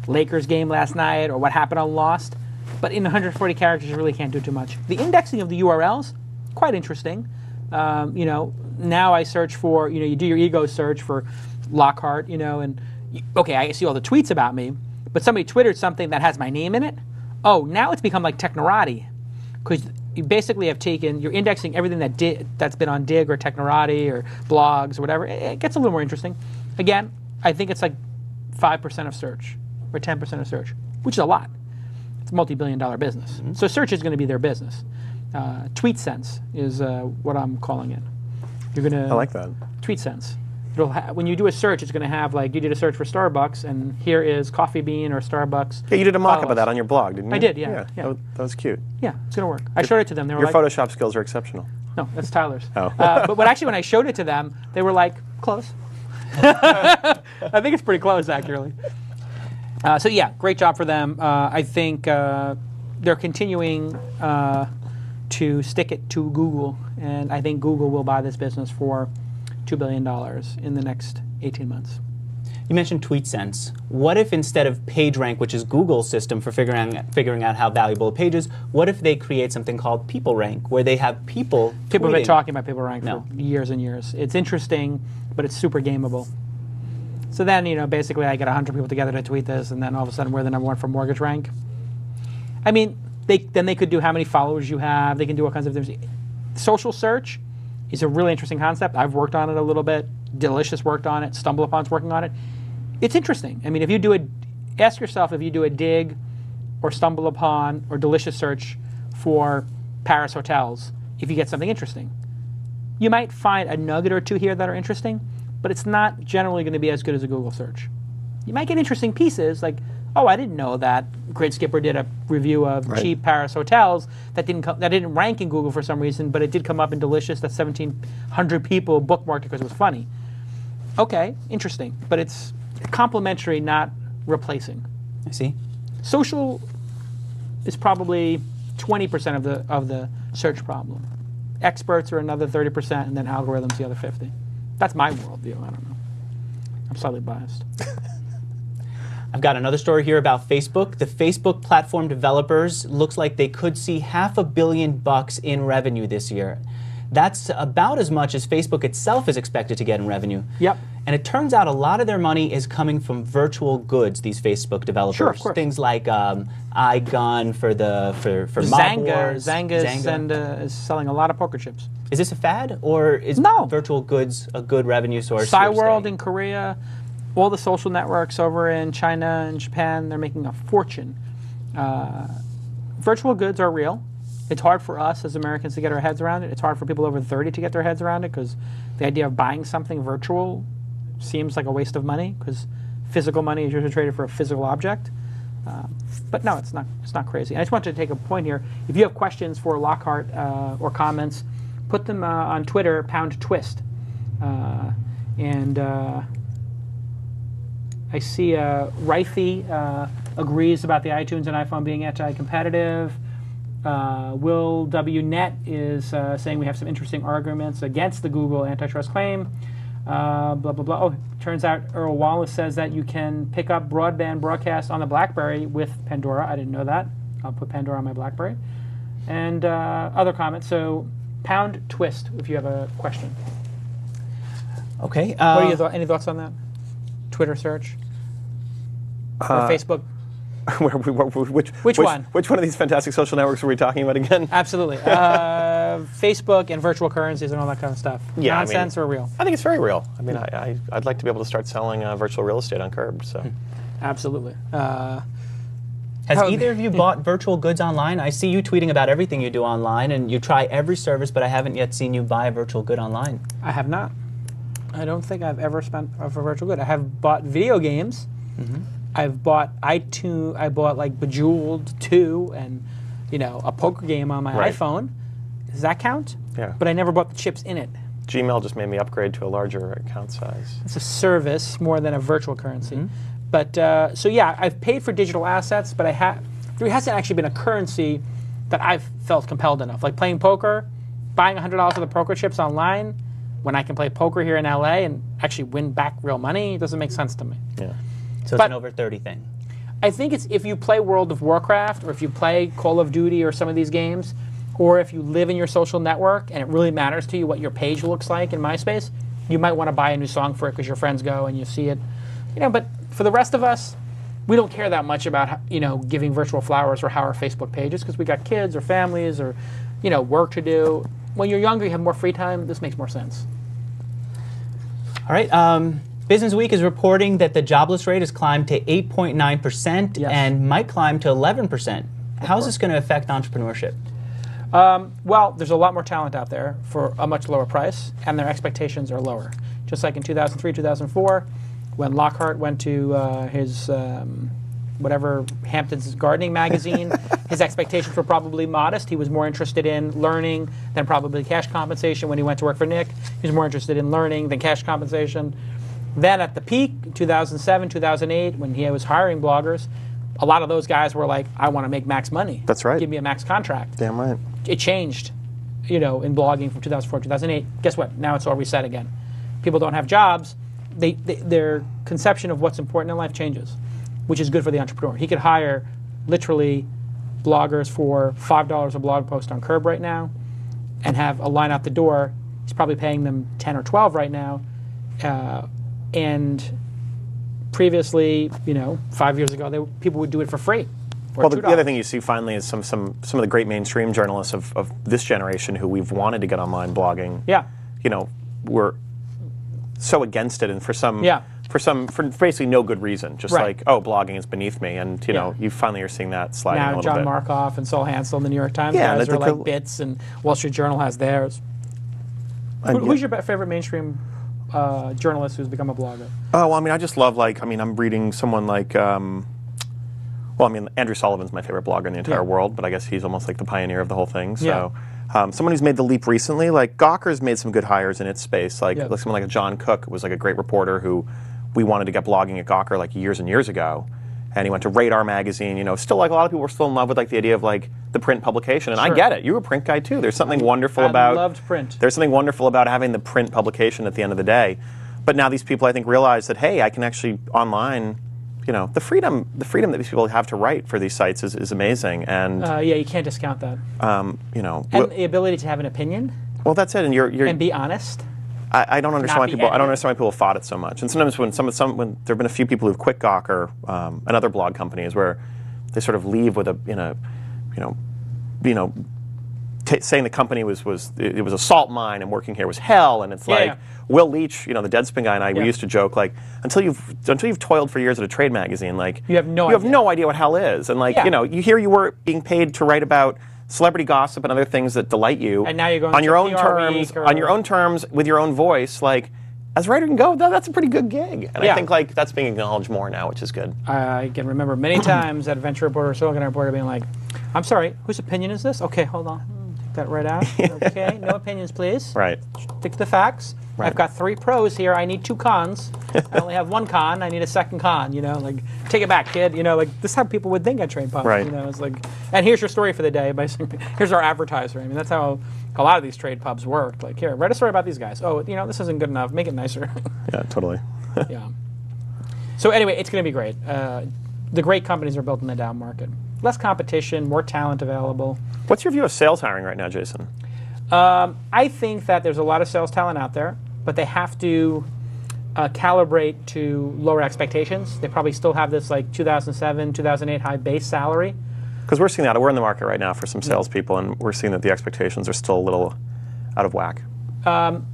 Lakers game last night or what happened on Lost, but in 140 characters you really can't do too much. The indexing of the URLs, quite interesting. You know, now I search for, you know, you do your ego search for Lockhart, you know, and okay, I see all the tweets about me, but somebody twittered something that has my name in it. Oh, now it's become like Technorati, because you basically have you're indexing everything that's been on Dig or Technorati or blogs or whatever. It gets a little more interesting. Again, I think it's like 5% of search or 10% of search, which is a lot. It's a multi-billion-dollar business. So search is going to be their business. TweetSense is what I'm calling it. You're going to I like that. TweetSense. When you do a search, it's going to have, like, you did a search for Starbucks, and here is Coffee Bean or Starbucks. Yeah, you did a mock-up of that on your blog, didn't you? I did, yeah. That was cute. Yeah, it's going to work. I showed it to them. They were Your like, Photoshop skills are exceptional. no, that's Tyler's. Oh. But when I showed it to them, they were like, close. I think it's pretty close, actually. So yeah, great job for them. I think they're continuing to stick it to Google, and I think Google will buy this business for $2 billion in the next 18 months. You mentioned TweetSense. What if instead of PageRank, which is Google's system for figuring out how valuable a page is, what if they create something called PeopleRank, where they have people People have been tweeting? talking about PeopleRank for years and years. It's interesting, but it's super gameable. So then, you know, basically I get 100 people together to tweet this, and then all of a sudden we're the #1 for mortgage rank. I mean, then they could do how many followers you have. They can do all kinds of things. Social search is a really interesting concept. I've worked on it a little bit. Delicious worked on it. StumbleUpon's working on it. It's interesting. I mean, if you do ask yourself if you do a Dig or StumbleUpon or Delicious search for Paris hotels, if you get something interesting. You might find a nugget or two here that are interesting, but it's not generally going to be as good as a Google search. You might get interesting pieces like, oh, I didn't know that Grid Skipper did a review of cheap Paris hotels that didn't rank in Google for some reason, but it did come up in Delicious that 1,700 people bookmarked it because it was funny. Okay, interesting, but it's complementary, not replacing. I see. Social is probably 20% of the search problem. Experts are another 30%, and then algorithms the other 50%. That's my worldview. I don't know. I'm slightly biased. I've got another story here about Facebook. The Facebook platform developers looks like they could see $500 million in revenue this year. That's about as much as Facebook itself is expected to get in revenue. Yep. And it turns out a lot of their money is coming from virtual goods, these Facebook developers. Sure, of course. Things like iGun for Mob Wars. Zynga is selling a lot of poker chips. Is this a fad, or is virtual goods a good revenue source? Cyworld in Korea, all the social networks over in China and Japan, they're making a fortune. Virtual goods are real. It's hard for us as Americans to get our heads around it. It's hard for people over 30 to get their heads around it because the idea of buying something virtual seems like a waste of money because physical money is usually traded for a physical object. But no, it's not crazy. I just wanted to take a point here. If you have questions for Lockhart or comments, put them on Twitter, #TWiST. I see Rifey agrees about the iTunes and iPhone being anti-competitive. Will W. Net is saying we have some interesting arguments against the Google antitrust claim. Blah, blah, blah. Oh, turns out Earl Wallace says that you can pick up broadband broadcast on the BlackBerry with Pandora. I didn't know that. I'll put Pandora on my BlackBerry. And other comments. So #TWiST if you have a question. Okay. What are your any thoughts on that? Twitter search? Or Facebook? Which one? Which one of these fantastic social networks were we talking about again? Absolutely. Facebook and virtual currencies and all that kind of stuff. Yeah, Nonsense or real? I think it's very real. I mean, I'd like to be able to start selling virtual real estate on Curb. So, absolutely. Has either of you bought virtual goods online? I see you tweeting about everything you do online, and you try every service, but I haven't yet seen you buy a virtual good online. I have not. I don't think I've ever spent for virtual good. I have bought video games. I've bought iTunes. I bought like Bejeweled 2 and a poker game on my iPhone. Does that count? Yeah. But I never bought the chips in it. Gmail just made me upgrade to a larger account size. It's a service more than a virtual currency. But so yeah, I've paid for digital assets, but there hasn't actually been a currency that I've felt compelled enough. Like playing poker, buying $100 worth of poker chips online when I can play poker here in LA and actually win back real money, it doesn't make sense to me. Yeah. So it's an over 30 thing. I think it's if you play World of Warcraft or if you play Call of Duty or some of these games, or if you live in your social network and it really matters to you what your page looks like in MySpace, you might want to buy a new song for it because your friends go and you see it. But for the rest of us, we don't care that much about giving virtual flowers or how our Facebook page is because we got kids or families or work to do. When you're younger, you have more free time. This makes more sense. All right. Business Week is reporting that the jobless rate has climbed to 8.9% and might climb to 11%. How is this going to affect entrepreneurship? Well, there's a lot more talent out there for a much lower price, and their expectations are lower. Just like in 2003, 2004, when Lockhart went to his whatever Hampton's gardening magazine, his expectations were probably modest. He was more interested in learning than probably cash compensation. When he went to work for Nick, he was more interested in learning than cash compensation. Then at the peak, 2007, 2008, when he was hiring bloggers, a lot of those guys were like, I want to make max money. That's right. Give me a max contract. Damn right. It changed, in blogging from 2004 to 2008. Guess what? Now it's all reset again. People don't have jobs. Their conception of what's important in life changes, which is good for the entrepreneur. He could hire literally bloggers for $5 a blog post on Curb right now and have a line out the door. He's probably paying them 10 or 12 right now. And previously, 5 years ago, people would do it for free. Well, the other thing you see finally is some of the great mainstream journalists of this generation who we've wanted to get online blogging. Yeah. Were so against it, and for basically no good reason, just like, oh, blogging is beneath me, and you finally are seeing that sliding a little John bit. Markoff and Saul Hansel and the New York Times guys are like bits, and Wall Street Journal has theirs. Who's your favorite mainstream journalist who's become a blogger? Oh, well, I just love I'm reading someone like Andrew Sullivan's my favorite blogger in the entire world, but I guess he's almost like the pioneer of the whole thing. So, someone who's made the leap recently, like Gawker's made some good hires in its space. Like someone like a John Cook was like a great reporter who we wanted to get blogging at Gawker like years and years ago, and he went to Radar magazine. Still like a lot of people were still in love with like the idea of like the print publication, and I get it. You're a print guy too. There's something wonderful about. I loved print. There's something wonderful about having the print publication at the end of the day. But now these people, I think, realize that hey, I can actually online. The freedom that these people have to write for these sites is amazing, and you can't discount that. and the ability to have an opinion. Well, that's it, and you're and be honest. I don't understand why people. I don't understand why people fought it so much. And sometimes when when there have been a few people who've quit Gawker and other blog companies where they sort of leave with saying the company was a salt mine and working here was hell, and it's Will Leach, the Deadspin guy, and I we used to joke like until you've toiled for years at a trade magazine, like you have no idea what hell is, and you were being paid to write about celebrity gossip and other things that delight you, and now you're going on your own terms, with your own voice, like. As a writer can go, that's a pretty good gig. And I think like that's being acknowledged more now, which is good. I can remember many times at Adventure Reporter or Silicon Reporter being like, I'm sorry, whose opinion is this? Okay, hold on. Take that right out. Okay, no opinions, please. Right. Stick to the facts. Right. I've got 3 pros here. I need 2 cons. I only have 1 con. I need a second con. Take it back, kid. This is how people would think at trade pubs. Right. It's like, and here's your story for the day. By saying, here's our advertiser. That's how a lot of these trade pubs worked. Like, here, write a story about these guys. Oh, this isn't good enough. Make it nicer. Yeah, totally. Yeah. So anyway, it's going to be great. The great companies are built in the down market. Less competition, more talent available. What's your view of sales hiring right now, Jason? I think that there's a lot of sales talent out there, but they have to calibrate to lower expectations. They probably still have this like 2007, 2008 high base salary. Because we're seeing that. We're in the market right now for some salespeople, and we're seeing that the expectations are still a little out of whack. Not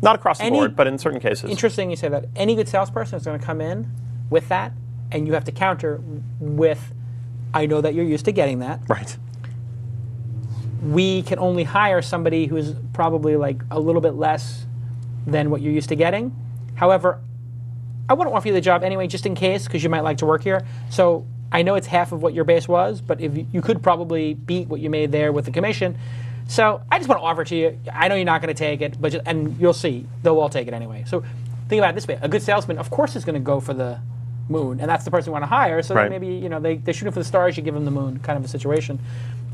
across the board, but in certain cases. Interesting you say that. Any good salesperson is going to come in with that, and you have to counter with, I know that you're used to getting that. Right. We can only hire somebody who's probably like a little bit less than what you're used to getting. However, I wouldn't offer you the job anyway, just in case, because you might like to work here. So I know it's half of what your base was, but if you could probably beat what you made there with the commission. So I just want to offer it to you. I know you're not going to take it, but and you'll see. They'll all take it anyway. So think about it this way. A good salesman, of course, is going to go for the moon, and that's the person you want to hire. So right. maybe they're shooting for the stars, you give them the moon kind of a situation.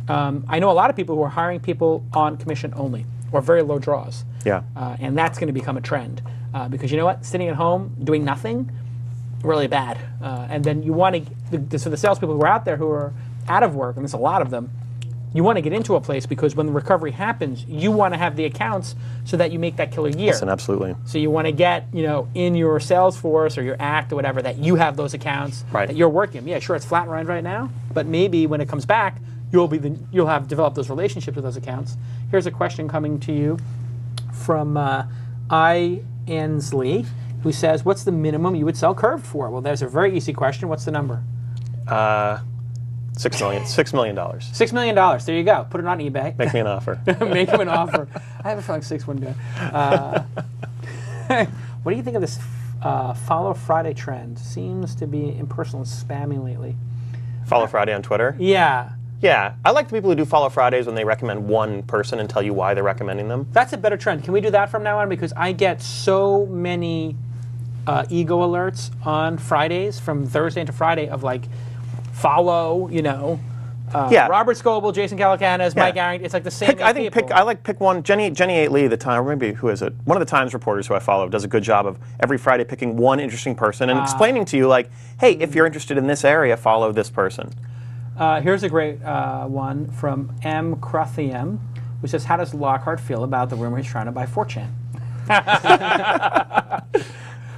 I know a lot of people who are hiring people on commission only or very low draws. Yeah. And that's going to become a trend. Because you know what? Sitting at home doing nothing, really bad. And then you want to, so the salespeople who are out there who are out of work, and there's a lot of them, you want to get into a place because when the recovery happens, you want to have the accounts so that you make that killer year. Listen, absolutely. So you want to get, in your Salesforce or your Act or whatever, that you have those accounts that you're working. Yeah, sure, it's flatlined right now, but maybe when it comes back, you'll have developed those relationships with those accounts. Here's a question coming to you from I. Ansley, who says, what's the minimum you would sell Curved for? Well, there's a very easy question. What's the number? $6 million. $6 million. $6 million. There you go. Put it on eBay. Make me an offer. Make him an offer. I have a feeling 6 wouldn't do it. What do you think of this Follow Friday trend? Seems to be impersonal and spammy lately. Follow Friday on Twitter? Yeah. Yeah, I like the people who do Follow Fridays when they recommend one person and tell you why they're recommending them. That's a better trend. Can we do that from now on? Because I get so many ego alerts on Fridays, from Thursday into Friday, of like, follow, Robert Scoble, Jason Calacanis, Mike Arrington. It's like the same people. I like pick one. Jenny 8 Lee, or maybe who is it? One of the Times reporters who I follow does a good job of every Friday picking one interesting person and explaining to you, like, hey, if you're interested in this area, follow this person. Here's a great one from M. Crothium, who says, how does Lockhart feel about the rumor he's trying to buy 4chan?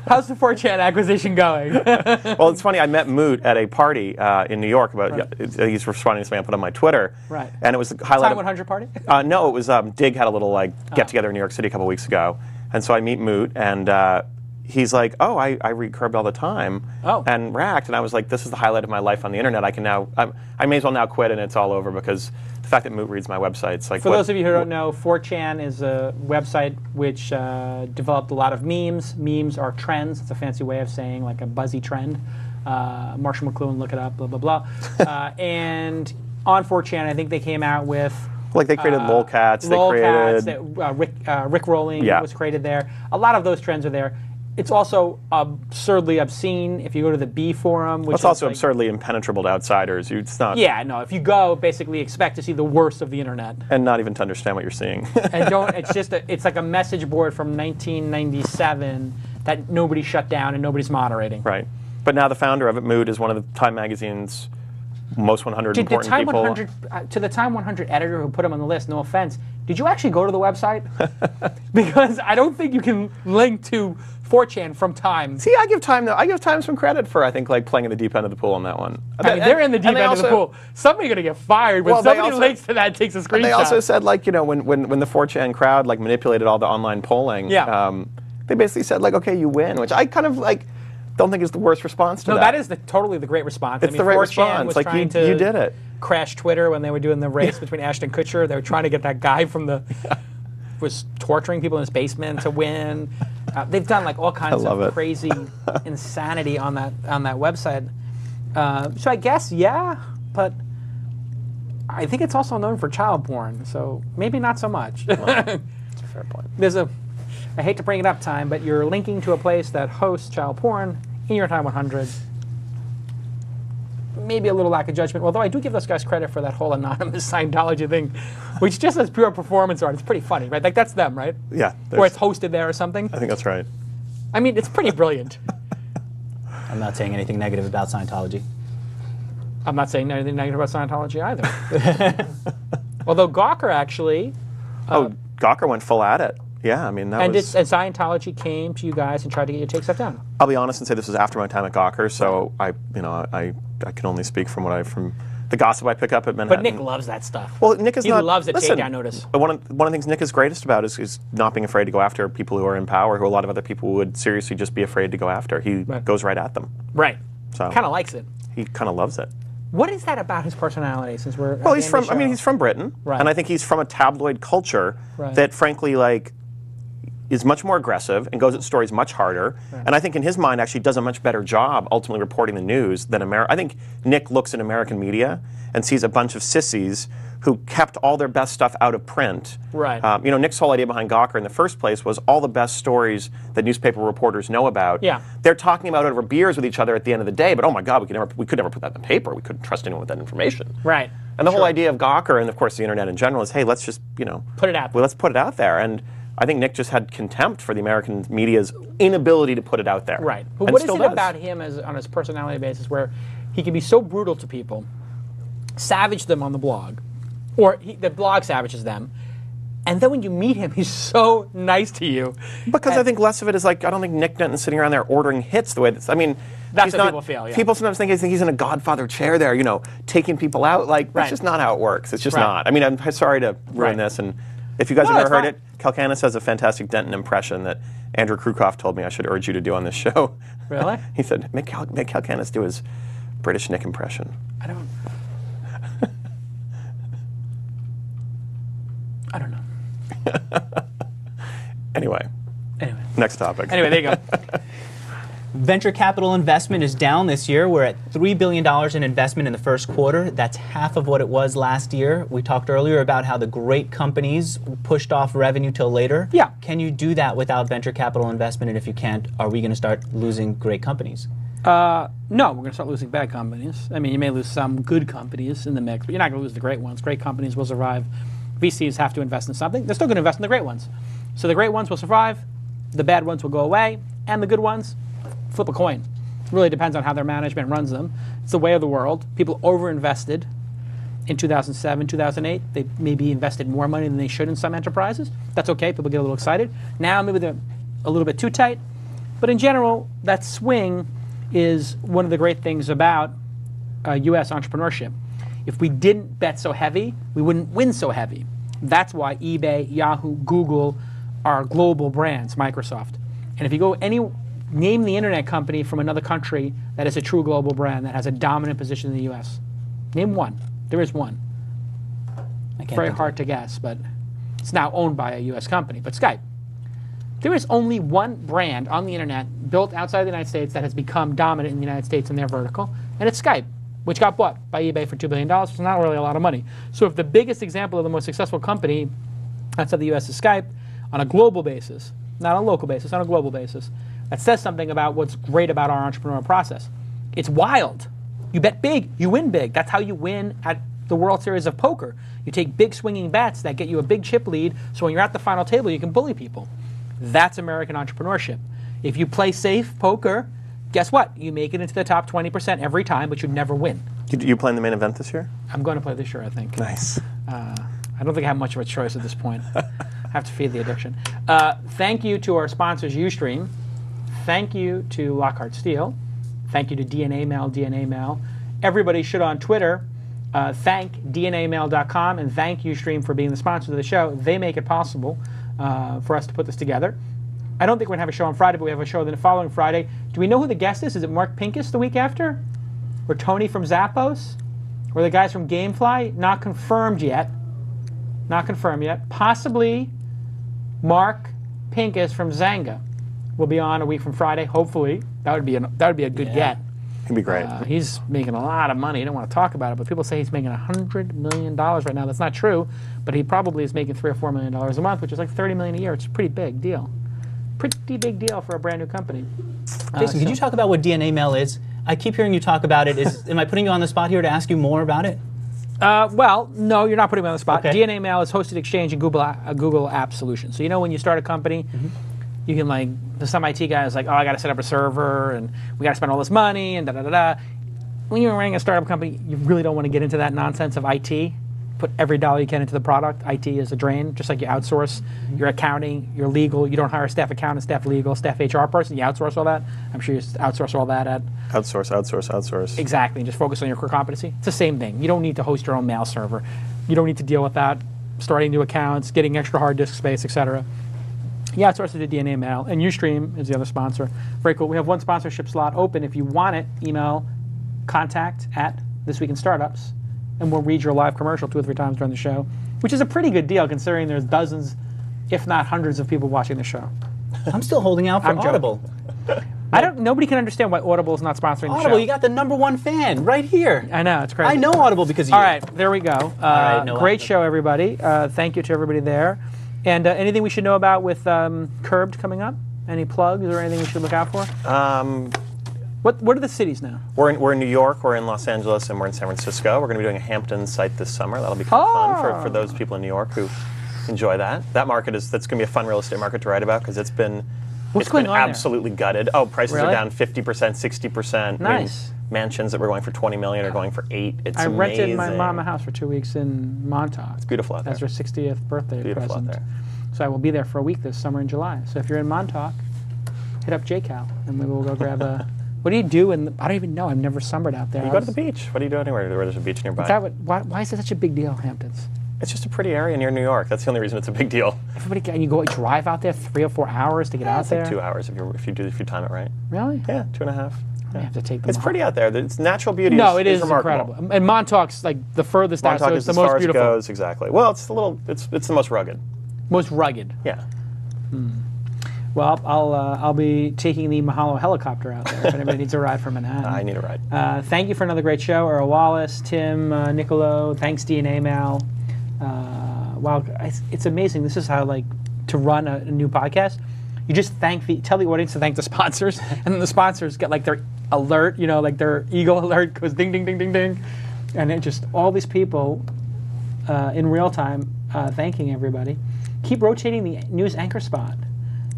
How's the 4chan acquisition going? Well, it's funny. I met Moot at a party in New York. He's responding to something I put on my Twitter. Right. And it was the highlight. Time 100 party? No, it was Dig had a little get together in New York City a couple weeks ago, and so I meet Moot, and he's like, oh, I read Curbed all the time, and Racked, and I was like, this is the highlight of my life on the internet. I may as well now quit, and it's all over, because the fact that Moot reads my website's like. For those of you who don't know, 4chan is a website which developed a lot of memes. Memes are trends. It's a fancy way of saying like a buzzy trend. Marshall McLuhan, look it up, blah, blah, blah. And on 4chan, I think they came out with. Like they created lolcats. Rick Rolling was created there. A lot of those trends are there. It's also absurdly obscene if you go to the B forum. Which it's also absurdly impenetrable to outsiders. It's not. Yeah, no. If you go, basically expect to see the worst of the internet, and not even to understand what you're seeing. And don't. It's just it's like a message board from 1997 that nobody shut down and nobody's moderating. Right. But now the founder of it, Mood, is one of the Time Magazine's most 100 important people. To the Time 100 editor who put him on the list, no offense, did you actually go to the website? Because I don't think you can link to 4chan from Time. See, I give Time some credit for, I think, like playing in the deep end of the pool on that one. I mean, they're in the deep end of the pool. Somebody's going to get fired when somebody links to that and takes a screenshot. They also said, like, when the 4chan crowd like manipulated all the online polling, they basically said, like, okay, you win, which I kind of like don't think is the worst response to that. No, that is totally the great response. It's the right response. Was like, trying you did it. Crash Twitter when they were doing the race between Ashton Kutcher. They were trying to get that guy from the was torturing people in his basement to win. They've done like all kinds of crazy insanity on that website. So I guess but I think it's also known for child porn. So maybe not so much. Well, that's a fair point. I hate to bring it up, Time, but you're linking to a place that hosts child porn in your Time 100. Maybe a little lack of judgment, although I do give those guys credit for that whole anonymous Scientology thing, which just as pure performance art. It's pretty funny, right? Like, that's them, right? Yeah. Or it's hosted there or something. I think that's right. I mean, it's pretty brilliant. I'm not saying anything negative about Scientology. I'm not saying anything negative about Scientology either. Although Gawker actually... Gawker went full at it. Yeah, I mean, that was... And Scientology came to you guys and tried to get you to take stuff down. I'll be honest and say this was after my time at Gawker, so I can only speak from from the gossip I pick up at Manhattan. But Nick loves that stuff. Well, Nick is he loves a takedown notice. One of the things Nick is greatest about is not being afraid to go after people who are in power, who a lot of other people would seriously just be afraid to go after. He goes right at them. Right. So kind of likes it. He kind of loves it. What is that about his personality? Since we're he's from Britain, and I think he's from a tabloid culture that, frankly, like, is much more aggressive and goes at stories much harder. Right. And I think in his mind actually does a much better job ultimately reporting the news than I think Nick looks at American media and sees a bunch of sissies who kept all their best stuff out of print. Right. Nick's whole idea behind Gawker in the first place was all the best stories that newspaper reporters know about. Yeah. They're talking about it over beers with each other at the end of the day, but oh my God, we could never put that in the paper. We couldn't trust anyone with that information. Right. And the whole idea of Gawker and of course the internet in general is, hey, let's just, put it out there. Well, let's put it out there. And I think Nick just had contempt for the American media's inability to put it out there. Right. But what is it about him on his personality basis where he can be so brutal to people, savage them on the blog, or the blog savages them, and then when you meet him, he's so nice to you. Because I think less of it is like, I don't think Nick Denton's sitting around there ordering hits the way that's, that's what people feel, yeah. People sometimes think he's in a Godfather chair there, taking people out. Like, that's just not how it works. It's just not. I'm sorry to ruin this, and if you guys have never heard it, Kalkanis has a fantastic Denton impression that Andrew Krukoff told me I should urge you to do on this show. Really? He said, make Kalkanis do his British Nick impression. I don't know. Anyway. Next topic. Anyway, there you go. Venture capital investment is down this year. We're at $3 billion in investment in the first quarter. That's half of what it was last year. We talked earlier about how the great companies pushed off revenue till later. Yeah. Can you do that without venture capital investment? And if you can't, are we going to start losing great companies? No, we're going to start losing bad companies. You may lose some good companies in the mix, but you're not going to lose the great ones. Great companies will survive. VCs have to invest in something. They're still going to invest in the great ones. So the great ones will survive, the bad ones will go away, and the good ones flip a coin. It really depends on how their management runs them. It's the way of the world. People overinvested in 2007, 2008. They maybe invested more money than they should in some enterprises. That's okay. People get a little excited. Now maybe they're a little bit too tight. But in general, that swing is one of the great things about U.S. entrepreneurship. If we didn't bet so heavy, we wouldn't win so heavy. That's why eBay, Yahoo, Google are global brands, Microsoft. And if you go name the internet company from another country that is a true global brand that has a dominant position in the U.S. Name one. There is one. It's very hard to guess, but it's now owned by a U.S. company. But Skype. There is only one brand on the internet built outside the United States that has become dominant in the United States in their vertical, and it's Skype, which got bought by eBay for $2 billion, which is not really a lot of money. So if the biggest example of the most successful company outside the U.S. is Skype, on a global basis, not on a local basis, on a global basis, that says something about what's great about our entrepreneurial process. It's wild. You bet big, you win big. That's how you win at the World Series of Poker. You take big swinging bets that get you a big chip lead, so when you're at the final table, you can bully people. That's American entrepreneurship. If you play safe poker, guess what? You make it into the top 20% every time, but you never win. You playing the main event this year? I'm going to play this year, I think. Nice. I don't think I have much of a choice at this point. I have to feed the addiction. Thank you to our sponsors, Ustream. Thank you to Lockhart Steele. Thank you to DNA Mail. Everybody should on Twitter thank DNAmail.com and thank Ustream for being the sponsor of the show. They make it possible for us to put this together. I don't think we're going to have a show on Friday, but we have a show the following Friday. Do we know who the guest is? Is it Mark Pincus the week after? Or Tony from Zappos? Or the guys from Gamefly? Not confirmed yet. Not confirmed yet. Possibly Mark Pincus from Zanga will be on a week from Friday, hopefully. That would be a good get. He'd be great. He's making a lot of money. I don't want to talk about it, but people say he's making $100 million right now. That's not true, but he probably is making $3 or $4 million a month, which is like $30 million a year. It's a pretty big deal. Pretty big deal for a brand new company. Jason, could you talk about what DNA Mail is? I keep hearing you talk about it. Am I putting you on the spot here to ask you more about it? Well, no, you're not putting me on the spot. Okay. DNA Mail is hosted exchange and Google App solution. So when you start a company, you can some IT guy is like, oh, I got to set up a server and we got to spend all this money and da-da-da-da. When you're running a startup company, you really don't want to get into that nonsense of IT. Put every dollar you can into the product. IT is a drain, just like you outsource your accounting, your legal. You don't hire a staff accountant, staff legal, staff HR person. You outsource all that. I'm sure you outsource all that at... Outsource. Exactly, and just focus on your core competency. It's the same thing. You don't need to host your own mail server. You don't need to deal with that, starting new accounts, getting extra hard disk space, etc. You outsource it to DNA Mail, and Ustream is the other sponsor. Very cool. We have one sponsorship slot open. If you want it, email contact@thisweekinstartups. And we'll read your live commercial 2 or 3 times during the show, which is a pretty good deal considering there's dozens if not hundreds of people watching the show. I'm still holding out for I'm joking. Audible. Nobody can understand why Audible is not sponsoring the show. Audible, you got the #1 fan right here. I know, it's crazy. I know Audible because of you. All right, there we go. right, no great Audible. show, everybody. Thank you to everybody there. And anything we should know about with Curbed coming up? Any plugs or anything we should look out for? What are the cities now? We're in New York, we're in Los Angeles, and we're in San Francisco. We're going to be doing a Hampton site this summer. That'll be kind of fun for those people in New York who enjoy that. That market that's going to be a fun real estate market to write about because it's been going on there? absolutely gutted. Oh, prices Really? are down 50%, 60%. Nice. Mansions that were going for $20 million are going for $8 million. It's I amazing. rented my mom a house for 2 weeks in Montauk. It's beautiful out there. That's her 60th birthday Beautiful out present. there. So I will be there for a week this summer in July. So if you're in Montauk, hit up JCal and maybe we'll go grab a... What do you do? I don't even know. I've never summered out there. You go to the beach. What do you do anywhere where there's a beach nearby? Why is it such a big deal, Hamptons? It's just a pretty area near New York. That's the only reason it's a big deal. And you go drive out there 3 or 4 hours to get out It's there? like 2 hours if you time it right. Really? Yeah, 2.5. I have to take them It's home. pretty out there. It's natural beauty. No, it is remarkable. incredible. And Montauk's like the furthest out, so Montauk it's is the as most far as it beautiful. goes, exactly. Well, it's the most rugged. Most rugged. Yeah. Well, I'll be taking the Mahalo helicopter out there if anybody needs a ride from Manhattan. I need a ride. Thank you for another great show. Earl Wallace, Tim, Nicolo, thanks DNA Mal. Wow, it's amazing. This is how to run a new podcast. You just tell the audience to thank the sponsors, and then the sponsors get their alert, their ego alert goes ding, ding, ding, ding, ding, and it just all these people in real time thanking everybody. Keep rotating the news anchor spot.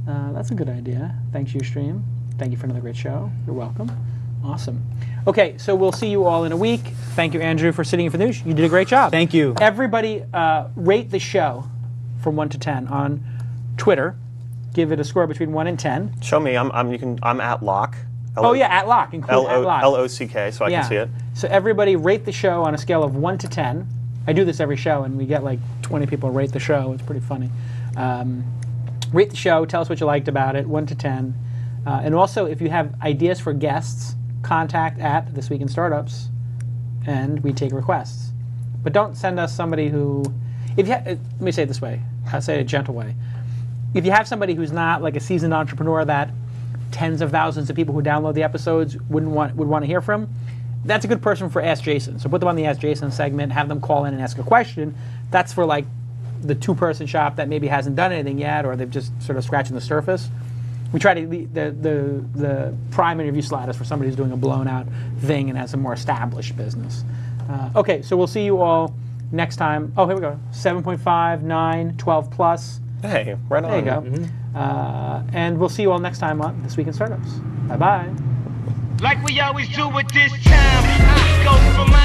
That's a good idea. Thanks, Ustream. Thank you for another great show. You're welcome. Awesome. Okay, so we'll see you all in a week. Thank you, Andrew, for sitting in for the news. You did a great job. Thank you. Everybody, rate the show from 1 to 10 on Twitter. Give it a score between 1 and 10. Show me. I'm at Lock. At Lock. Include at Lock. LOCK, so I can see it. So everybody rate the show on a scale of 1 to 10. I do this every show, and we get 20 people rate the show. It's pretty funny. Rate the show. Tell us what you liked about it, 1 to 10. And also, if you have ideas for guests, contact at This Week in Startups, and we take requests. But don't send us somebody who... let me say it this way. I'll say it a gentle way. If you have somebody who's not a seasoned entrepreneur that tens of thousands of people who download the episodes would want to hear from, that's a good person for Ask Jason. So put them on the Ask Jason segment, have them call in and ask a question. That's for the two-person shop that maybe hasn't done anything yet, or they've just sort of scratching the surface. We try to the prime interview slot is for somebody who's doing a blown-out thing and has a more established business. Okay, so we'll see you all next time. Oh, here we go. 7.5, 9, 12 plus. Hey, right on. There you go. And we'll see you all next time on This Week in Startups. Bye-bye. Like we always do at this time, I go for mine.